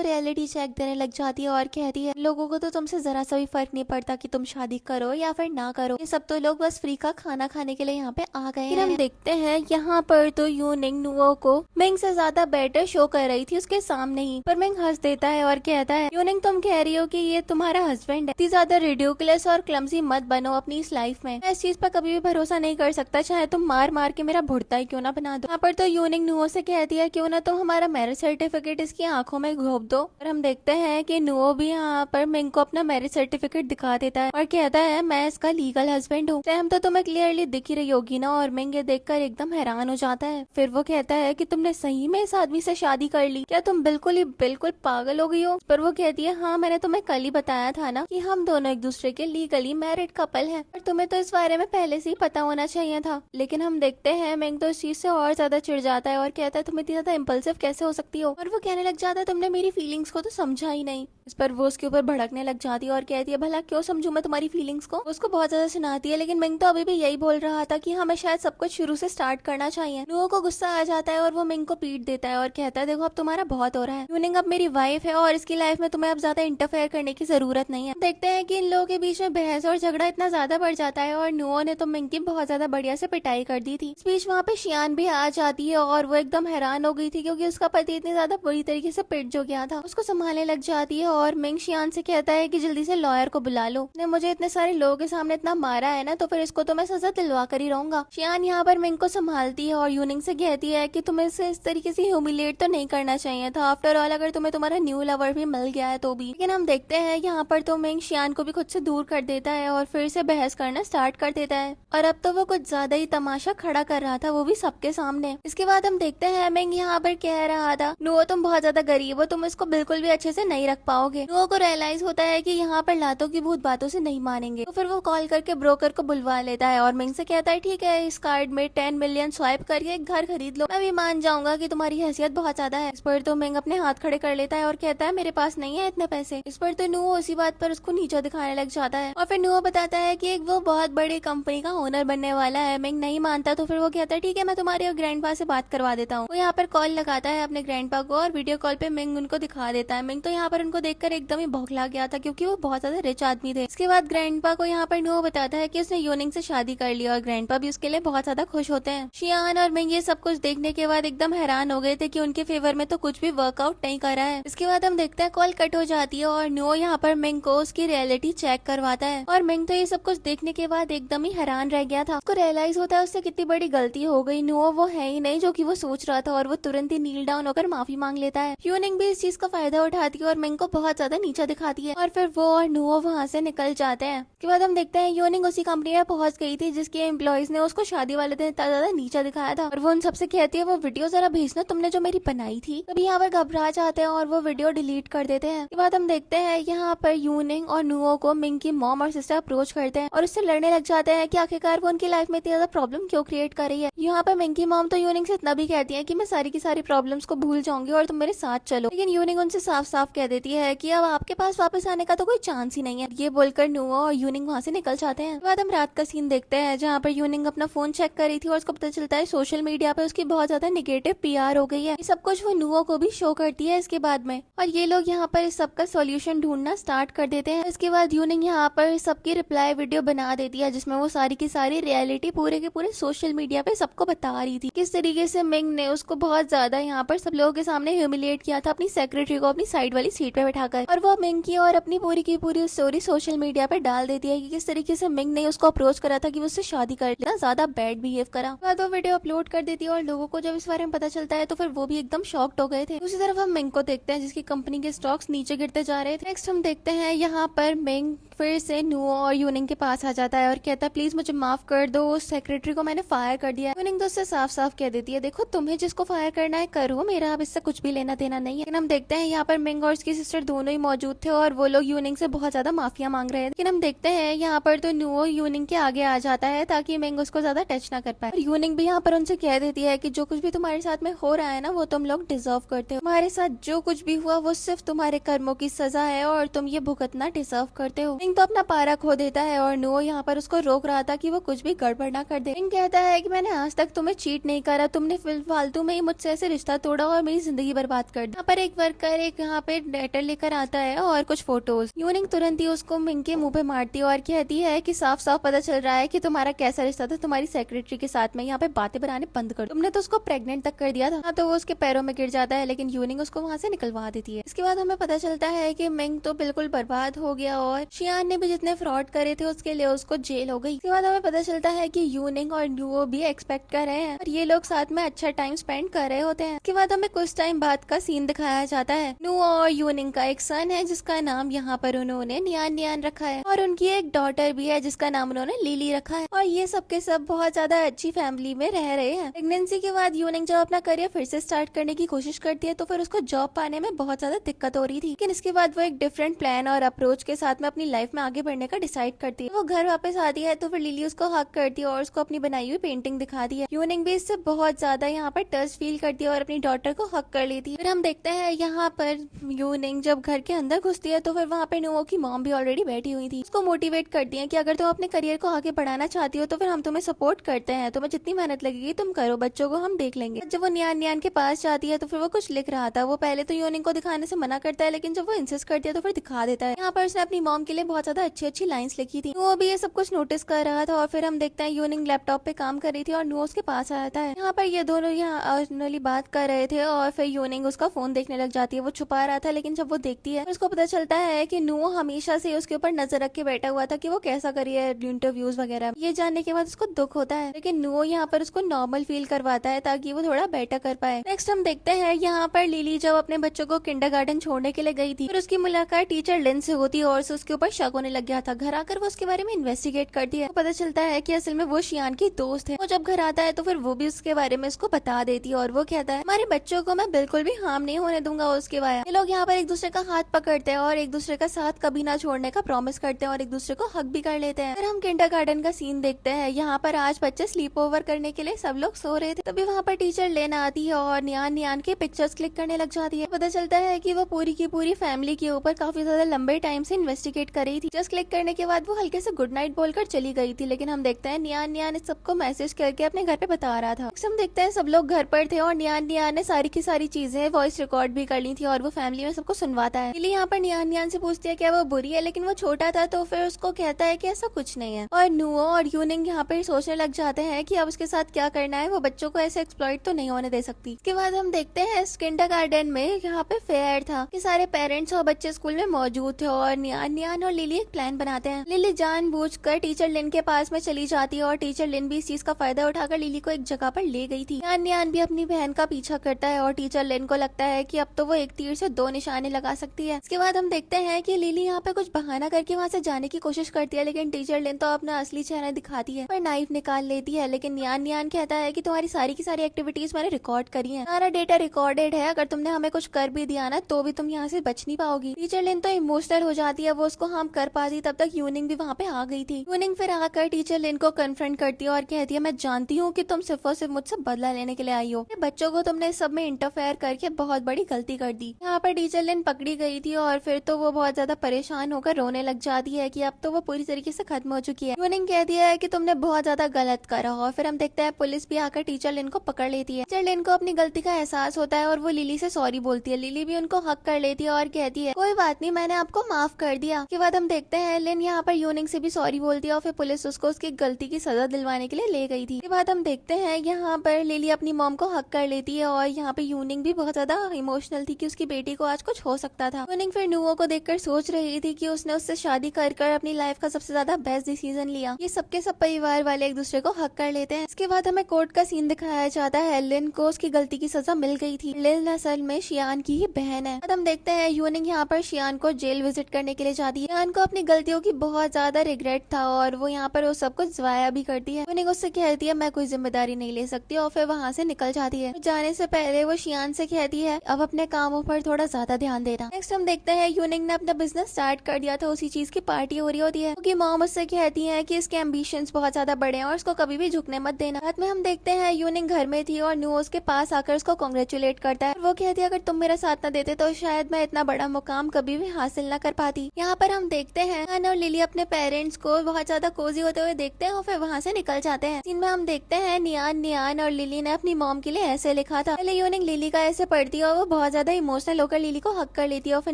रियलिटी चेक देने लग जाती है और कहती है लोगों को तो तुमसे जरा सा भी फर्क नहीं पड़ता कि तुम शादी करो या फिर ना करो, ये सब तो लोग बस फ्री का खाना खाने के लिए यहाँ पे आ गए हैं। हम देखते हैं यहाँ पर तो यूनिंग नुओ को मिंग से ज्यादा बेटर शो कर रही थी उसके सामने ही, पर मिंग हंस देता है और कहता है यूनिंग तुम कह रही हो कि ये तुम्हारा हस्बैंड है, इतनी ज्यादा रिडिकुलस और क्लमसी मत बनो अपनी इस लाइफ में। मैं इस चीज पर कभी भी भरोसा नहीं कर सकता, चाहे तुम मार मार के मेरा भुड़ता ही क्यों ना बना दो। यहाँ पर तो यूनिंग नुओ से कहती है क्यों ना तुम हमारा मैरिज सर्टिफिकेट इसकी आंखों में घोप दो। और हम देखते हैं कि नुओ भी यहाँ पर मिंग को अपना मैरिज सर्टिफिकेट दिखा देता है और कहता है मैं इसका लीगल हस्बैंड हूँ। हम तो तुम्हें क्लियरली दिख ही रही होगी ना। और मिंग ये देखकर एकदम हैरान हो जाता है। फिर वो कहता है कि तुमने सही में इस आदमी से शादी कर ली, क्या तुम बिल्कुल पागल हो गई हो? पर वो कहती है हाँ मैंने तुम्हें कल ही बताया था ना कि हम दोनों एक दूसरे के लीगली मैरिड कपल हैं, और तुम्हें तो इस बारे में पहले से ही पता होना चाहिए था। लेकिन हम देखते हैं मिंग तो इस चीज से और ज्यादा चिढ़ जाता है और कहता है तुम इतनी ज्यादा इम्पल्सिव कैसे हो सकती हो? और वो कहने लग जाता है तुमने मेरी फीलिंग्स को तो समझा ही नहीं। इस पर वो उसके ऊपर भड़कने लग जाती है और कहती है भला क्यों समझूं मैं तुम्हारी फीलिंग्स को? उसको बहुत ज्यादा सुनाती है, लेकिन मिंग तो अभी भी यही बोल रहा था कि हमें शायद सब कुछ शुरू से स्टार्ट करना चाहिए। नुओ को गुस्सा आ जाता है और वो मिंग को पीट देता है और कहता है देखो अब तुम्हारा बहुत हो रहा है, यूनिंग अब मेरी वाइफ है और इसकी लाइफ में तुम्हें अब ज्यादा इंटरफेयर करने की जरूरत नहीं है। देखते हैं कि इन लोगों के बीच में बहस और झगड़ा इतना ज्यादा बढ़ जाता है और नुओ ने तो मिंग की बहुत ज्यादा बढ़िया से पिटाई कर दी थी। इस बीच वहाँ पे शियान भी आ जाती है और वो एकदम हैरान हो गई थी क्योंकि उसका पति इतनी ज्यादा बुरी तरीके से पिट जो गया था। उसको संभालने लग जाती है और मिंग शियान से कहता है कि जल्दी से लॉयर को बुला लो, ने मुझे इतने सारे लोगों के सामने इतना मारा है ना, तो फिर इसको तो मैं सजा दिलवा कर ही रहूंगा। शियान यहाँ पर मिंग को संभालती है और यूनिंग से कहती है कि तुम्हें इसे इस तरीके से ह्यूमिलेट तो नहीं करना चाहिए था। आफ्टर ऑल अगर तुम्हें तुम्हारा न्यू लवर भी मिल गया है तो भी। लेकिन हम देखते हैं यहाँ पर तो मिंग शियान को भी खुद से दूर कर देता है और फिर से बहस करना स्टार्ट कर देता है। और अब तो वो कुछ ज्यादा ही तमाशा खड़ा कर रहा था, वो भी सबके सामने। इसके बाद हम देखते हैं मिंग यहाँ पर कह रहा था नुओ तुम बहुत ज्यादा गरीब हो, तुम इसको बिल्कुल भी अच्छे से नहीं रख पाओगे। नुओ को रियलाइज होता है कि यहाँ पर लातों की भूत बातों से नहीं मानेंगे, तो फिर वो कॉल करके ब्रोकर को बुलवा लेता है और मिंग से कहता है ठीक है इस कार्ड में 10 मिलियन स्वाइप करके एक घर खरीद लो, मैं भी मान जाऊंगा कि तुम्हारी हैसियत बहुत ज्यादा है। इस पर तो मिंग अपने हाथ खड़े कर लेता है और कहता है मेरे पास नहीं है इतने पैसे। इस पर तो नुओ उसी बात पर उसको नीचा दिखाने लग जाता है और फिर नुओ बताता है कि एक वो बहुत बड़ी कंपनी का ओनर बनने वाला है। मिंग नहीं मानता, तो फिर वो कहता है ठीक है मैं तुम्हारे ग्रैंडपा से बात करवा देता हूँ। वो यहाँ पर कॉल लगाता है अपने ग्रैंडपा को और वीडियो कॉल पे मिंग उनको दिखा देता है। मिंग तो यहाँ पर उनको देखकर एकदम ही बौखला गया था क्योंकि वो बहुत ज्यादा रिच आदमी थे। इसके बाद ग्रैंडपा को यहाँ पर नुओ बताता है कि उसने यूनिंग से शादी कर ली और ग्रैंडपा भी उसके लिए बहुत ज्यादा खुश होते हैं। शियान और मिंग ये सब कुछ देखने के बाद एकदम हैरान हो गए थे कि उनके फेवर में तो कुछ भी वर्कआउट नहीं कर रहा है। इसके बाद हम देखते हैं कॉल कट हो जाती है और नुओ यहाँ पर मिंग को उसकी रियलिटी चेक करवाता है और मिंग तो ये सब कुछ देखने के बाद एकदम ही हैरान रह गया था। उसको रियलाइज होता है उससे कितनी बड़ी गलती हो गई। नुओ वो है ही नहीं जो कि वो सोच रहा था और वो तुरंत ही नील डाउन होकर माफी मांग लेता है। यूनिंग भी इस चीज का फायदा उठाती है और मिंग को बहुत ज्यादा नीचा दिखाती है और फिर वो और नुओ वहाँ से निकल जाते हैं। उसके बाद हम देखते हैं यूनिंग उसी कंपनी में पहुंच गई थी जिसके एम्प्लॉइज ने उसको शादी वाले दिन इतना ज्यादा नीचा दिखाया था और वो उन सबसे कहती है वो वीडियो जरा भेजना तुमने जो मेरी बनाई थी। तभी यहाँ पर घबरा जाते हैं और वो वीडियो डिलीट कर देते हैं। इसके बाद हम देखते हैं यहाँ पर यूनिंग और नुओ को मिंग की मॉम और सिस्टर अप्रोच करते हैं और उससे लड़ने लग जाते हैं कि आखिरकार वो उनकी लाइफ में इतनी ज्यादा प्रॉब्लम क्यों क्रिएट कर रही है। यहाँ पर मिंग की मॉम तो यूनिंग से इतना भी कहती है कि मैं सारी की सारी प्रॉब्लम्स को भूल जाऊंगी और तुम मेरे साथ चलो, लेकिन यूनिंग उनसे साफ साफ कह देती है कि अब आपके पास वापस आने का तो कोई चांस ही नहीं है। ये बोलकर नुओ और यूनिंग वहाँ से निकल जाते हैं। बाद हम रात का सीन देखते हैं जहाँ पर यूनिंग अपना फोन चेक कर रही थी और उसको पता चलता है सोशल मीडिया पे उसकी बहुत ज्यादा नेगेटिव पीआर हो गई है। ये सब कुछ वो नुओ को भी शो करती है इसके बाद में, और ये लोग यहाँ पर इस सबका सॉल्यूशन ढूंढना स्टार्ट कर देते हैं। इसके बाद यूनिंग यहाँ पर सबकी रिप्लाई वीडियो बना देती है जिसमें वो सारी की सारी रियलिटी पूरे के पूरे सोशल मीडिया पे सबको बता रही थी किस तरीके से मिंग ने उसको बहुत ज्यादा यहाँ पर सब लोगों के सामने ह्यूमिलिएट किया था अपनी सेक्रेटरी को अपनी साइड वाली सीट पे बैठाकर, और वो मिंग की और अपनी पूरी की पूरी स्टोरी सोशल मीडिया पे डाल देती है कि किस तरीके से मिंग ने उसको अप्रोच करा था कि वो उससे शादी कर लेना, ज्यादा बैड बिहेव करा। बाद वो वीडियो अपलोड कर देती है और लोगों को जब इस बारे में पता चलता है तो फिर वो भी एकदम शॉक्ड हो गए थे। दूसरी तरफ हम मिंग को देखते हैं जिसकी कंपनी के स्टॉक्स नीचे गिरते जा रहे थे। नेक्स्ट हम देखते हैं यहाँ पर मिंग फिर से नुओ और यूनिंग के पास आ जाता है और कहता है प्लीज मुझे माफ कर दो, उस सेक्रेटरी को मैंने फायर कर दिया। यूनिंग तो उससे साफ साफ कह देती है देखो तुम्हें जिसको फायर करना है करो, मेरा अब इससे कुछ भी लेना देना नहीं है। लेकिन हम देखते हैं यहाँ पर मिंग और उसकी सिस्टर दोनों ही मौजूद थे और वो लोग यूनिंग से बहुत ज्यादा माफिया मांग रहे हैं। लेकिन हम देखते हैं यहाँ पर तो नुओ यूनिंग के आगे आ जाता है ताकि मेंग उसको ज्यादा टच ना कर पाए। और यूनिंग भी यहाँ पर उनसे कह देती है कि जो कुछ भी तुम्हारे साथ में हो रहा है ना वो तुम लोग डिजर्व करते हो। तुम्हारे साथ जो कुछ भी हुआ वो सिर्फ तुम्हारे कर्मों की सजा है और तुम ये भुगतना डिजर्व करते हो। मिंग तो अपना पारा खो देता है और नुओ यहाँ पर उसको रोक रहा था कि वो कुछ भी गड़बड़ ना कर दे। मिंग कहता है कि मैंने आज तक तुम्हें चीट नहीं करा, तुमने फालतू में ही मुझसे ऐसे रिश्ता तोड़ा और मेरी जिंदगी बर्बाद कर दी। यहाँ पर एक वर्कर एक यहाँ पे लेटर लेकर आता है और कुछ फोटोज। यूनिंग तुरंत ही उसको मिंग के मुंह पे मारती है और कहती है कि साफ साफ पता चल रहा है कि तुम्हारा कैसा रिश्ता था तुम्हारी सेक्रेटरी के साथ में, यहाँ पे बातें बनाने बंद कर दो, तुमने तो उसको प्रेग्नेंट तक कर दिया था। तो वो उसके पैरों में गिर जाता है लेकिन यूनिंग उसको वहाँ से निकलवा देती है। इसके बाद हमें पता चलता है कि मिंग तो बिल्कुल बर्बाद हो गया और शियान ने भी जितने फ्रॉड करे थे उसके लिए उसको जेल हो गई। इसके बाद हमें पता चलता है कि यूनिंग और नुओ भी एक्सपेक्ट कर रहे हैं और ये लोग साथ में अच्छा टाइम स्पेंड कर रहे होते हैं। इसके बाद हमें कुछ टाइम बाद का सीन दिखाया जाता है। नुओ और यूनिंग का एक सन है जिसका नाम यहाँ पर उन्होंने नियान नियान रखा है और उनकी एक डॉटर भी है जिसका नाम उन्होंने लीली रखा है और ये सब के सब बहुत ज्यादा अच्छी फैमिली में रह रहे हैं। प्रेगनेंसी के बाद यूनिंग जब अपना करियर फिर से स्टार्ट करने की कोशिश करती है तो फिर उसको जॉब पाने में बहुत ज्यादा दिक्कत हो रही थी। लेकिन इसके बाद वो एक डिफरेंट प्लान और अप्रोच के साथ में अपनी लाइफ में आगे बढ़ने का डिसाइड करती है। वो घर वापस आती है तो फिर लिली उसको हक करती है और उसको अपनी बनाई हुई पेंटिंग दिखाती है। यूनिंग भी इससे बहुत ज्यादा यहाँ पर टच फील करती है और अपनी डॉटर को हक कर लेती है। फिर हम देखते हैं यहाँ पर यूनिंग जब घर के अंदर घुसती है तो फिर वहाँ पे नुओ की मॉम भी ऑलरेडी बैठी हुई थी। उसको मोटिवेट करती है कि अगर तुम अपने करियर को आगे बढ़ाना चाहती हो तो फिर हम तुम्हें सपोर्ट करते हैं, तुम्हें जितनी मेहनत लगेगी तुम करो, बच्चों को हम देख लेंगे। जब वो नियान नियान के पास जाती है तो फिर वो कुछ लिख रहा था। वो पहले तो यूनिंग को दिखाने से मना करता है लेकिन जब वो इंसिस्ट करती है तो फिर दिखा देता है। यहाँ पर उसने अपनी मॉम के लिए बहुत ज्यादा अच्छी अच्छी लाइंस लिखी थी। वो भी ये सब कुछ नोटिस कर रहा था और फिर हम देखते हैं यूनिंग लैपटॉप पे काम कर रही थी और नुओ उसके पास आता है। यहाँ पर ये दोनों यहाँ बात कर रहे थे और फिर यूनिंग उसका फोन देखने लग जाती है। वो छुपा रहा था लेकिन जब वो देखती है उसको पता चलता है कि नुओ हमेशा से उसके ऊपर नजर रख के बैठा हुआ था कि वो कैसा करी है इंटरव्यूज वगैरह। ये जानने के बाद उसको दुख होता है लेकिन नुओ यहाँ पर उसको नॉर्मल फील करवाता है ताकि वो थोड़ा बेटर कर पाए। नेक्स्ट हम देखते हैं यहाँ पर लिली जब अपने बच्चों को किंडरगार्टन छोड़ने के लिए गई थी फिर उसकी मुलाकात टीचर लिन से होती है और उसके ऊपर शक होने लग गया था। घर आकर वो उसके बारे में इन्वेस्टिगेट करती है। पता चलता है कि असल में वो शियान की दोस्त है। वो जब घर आता है तो फिर वो भी उसके बारे में उसको बता देती है और वो कहता है हमारे बच्चों को मैं बिल्कुल भी हार्म नहीं होने दूंगा। उसके बाद ये लोग यहाँ पर एक दूसरे का हाथ पकड़ते हैं और एक दूसरे का साथ कभी ना छोड़ने का प्रॉमिस करते हैं और एक दूसरे को हक भी कर लेते हैं। फिर हम किंडरगार्टन का सीन देखते हैं। यहाँ पर आज बच्चे स्लीप ओवर करने के लिए सब लोग सो रहे थे। तभी वहाँ पर टीचर लेन आती है और नियान नियान के पिक्चर्स क्लिक करने लग जाती है। पता चलता है कि वो पूरी की पूरी फैमिली के ऊपर काफी ज्यादा लंबे टाइम से इन्वेस्टिगेट कर रही थी। जस्ट क्लिक करने के बाद वो हल्के से गुड नाइट बोलकर चली गई थी लेकिन हम देखते हैं नियान नियान इस सबको मैसेज करके अपने घर पे बता रहा था। हम देखते हैं सब लोग घर पर थे और नियान नियान ने सारी की सारी चीजें वॉइस रिकॉर्ड भी कर ली थी और वो फैमिली में सबको सुनवाता है। लिली यहाँ पर नियान नियान से पूछती है क्या वो बुरी है लेकिन वो छोटा था तो फिर उसको कहता है कि ऐसा कुछ नहीं है। और नुओ और यूनिंग यहाँ पर सोचने लग जाते हैं कि अब उसके साथ क्या करना है, वो बच्चों को ऐसे एक्सप्लॉइट तो नहीं होने दे सकती। इसके बाद हम देखते हैं किंडरगार्टन में यहाँ पे फेयर था कि सारे पेरेंट्स और बच्चे स्कूल में मौजूद थे और नियान और लिली एक प्लान बनाते हैं। लिली जानबूझकर टीचर लिन के पास में चली जाती है और टीचर लिन भी इस चीज का फायदा उठाकर लिली को एक जगह पर ले गई थी। नियान भी अपनी बहन का पीछा करता है और टीचर लिन को लगता है कि अब तो वो एक तीर से दो निशाने लगा सकती है। इसके बाद हम देखते हैं कि लिली यहाँ पे कुछ बहाना करके वहाँ से जाने की कोशिश करती है लेकिन टीचर लिन तो अपना असली चेहरा दिखाती है पर नाइफ निकाल लेती है। लेकिन नियान कहता है कि तुम्हारी सारी की सारी एक्टिविटीज मैंने रिकॉर्ड करी है, सारा डेटा रिकॉर्डेड है, अगर तुमने हमें कुछ कर भी दिया ना तो भी तुम यहाँ से बच नहीं पाओगी। टीचर लिन तो इमोशनल हो जाती है, वो उसको हार्म कर पाती तब तक यूनिंग भी वहाँ पे आ गई थी। यूनिंग फिर आकर टीचर लिन को कन्फ्रंट करती है और कहती है मैं जानती हूँ कि तुम सिर्फ और सिर्फ मुझसे बदला लेने के लिए आई हो, बच्चों को तुमने सब में इंटरफेयर करके बहुत बड़ी गलती कर दी। यहाँ पर टीचर लिन पकड़ी गई थी और फिर तो वो बहुत ज्यादा परेशान होकर रोने लग जाती है कि अब तो वो पूरी तरीके से खत्म हो चुकी है। यूनिंग कहती है कि तुमने बहुत ज्यादा गलत करा और फिर हम देखते हैं पुलिस भी आकर टीचर लिन को पकड़ लेती है। टीचर लिन को अपनी गलती का एहसास होता है और वो लिली से सॉरी बोलती है। लिली भी उनको हक कर लेती है और कहती है कोई बात नहीं, मैंने आपको माफ कर दिया। के बाद हम देखते हैं लिन यहाँ पर यूनिंग से भी सॉरी बोलती है और फिर पुलिस उसको उसकी गलती की सजा दिलवाने के लिए ले गई थी। के बाद हम देखते हैं यहाँ पर लिली अपनी मॉम को हक कर लेती है और यहाँ पे यूनिंग भी बहुत ज्यादा इमोशनल थी कि उसकी बेटी को आज कुछ हो सकता था। यूनिंग फिर नुओ को देखकर सोच रही थी कि उसने उससे शादी कर अपनी लाइफ का सबसे ज्यादा बेस्ट डिसीजन लिया। ये सबके सब परिवार वाले एक दूसरे को हक कर लेते हैं। इसके बाद हमें कोर्ट का सीन दिखाया जाता है। लिन को उसकी गलती की सजा मिल गई थी। लिन असल में शियान की ही बहन है। हम देखते हैं यूनिंग यहाँ पर शियान को जेल विजिट करने के लिए जाती है। शियान को अपनी गलतियों की बहुत ज्यादा रिग्रेट था और वो यहाँ पर वो सब कुछ जवाया भी करती है। यूनिंग उससे कहती है मैं कोई जिम्मेदारी नहीं ले सकती और फिर वहाँ से निकल जाती है। जाने से पहले वो शियान से कहती है अब अपने कामों पर थोड़ा ज्यादा ध्यान देना। नेक्स्ट हम देखते हैं यूनिंग ने अपना बिजनेस स्टार्ट कर दिया था, उसी चीज की पार्टी हो रही होती है क्योंकि मॉम उससे कहती है कि इसके एम्बिशंस बहुत ज्यादा बड़े हैं और उसको कभी भी झुकने मत देना। रात में हम देखते हैं यूनिंग घर में थी और न्यू उसके पास आकर उसको कांग्रेचुलेट करता है। वो कहती है अगर तुम मेरा साथ न देते तो शायद मैं इतना बड़ा मुकाम कभी भी हासिल न कर पाती। यहाँ पर हम देखते हैं नियान और लिली अपने पेरेंट्स को बहुत ज्यादा कोजी होते हुए देखते हैं और फिर वहाँ से निकल जाते हैं। सीन में हम देखते हैं नियान और लिली ने अपनी मॉम के लिए ऐसे लिखा था। पहले यूनिंग लिली का ऐसे पढ़ती है और वो बहुत ज्यादा इमोशनल होकर लिली को हक कर लेती है और फिर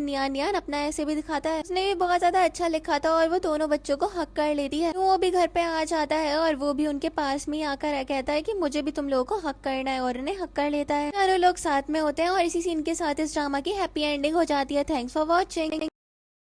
नियान अपना ऐसे भी दिखाता है। उसने भी बहुत ज्यादा अच्छा लिखा था और वो दोनों बच्चों को हक कर लेती है। वो भी घर पे आ जाता है और वो भी उनके पास में आकर कहता है कि मुझे भी तुम लोगों को हक करना है और उन्हें हक कर लेता है। चारों लोग साथ में होते हैं और इसी सीन के साथ इस ड्रामा की हैप्पी एंडिंग हो जाती है। Thanks for watching.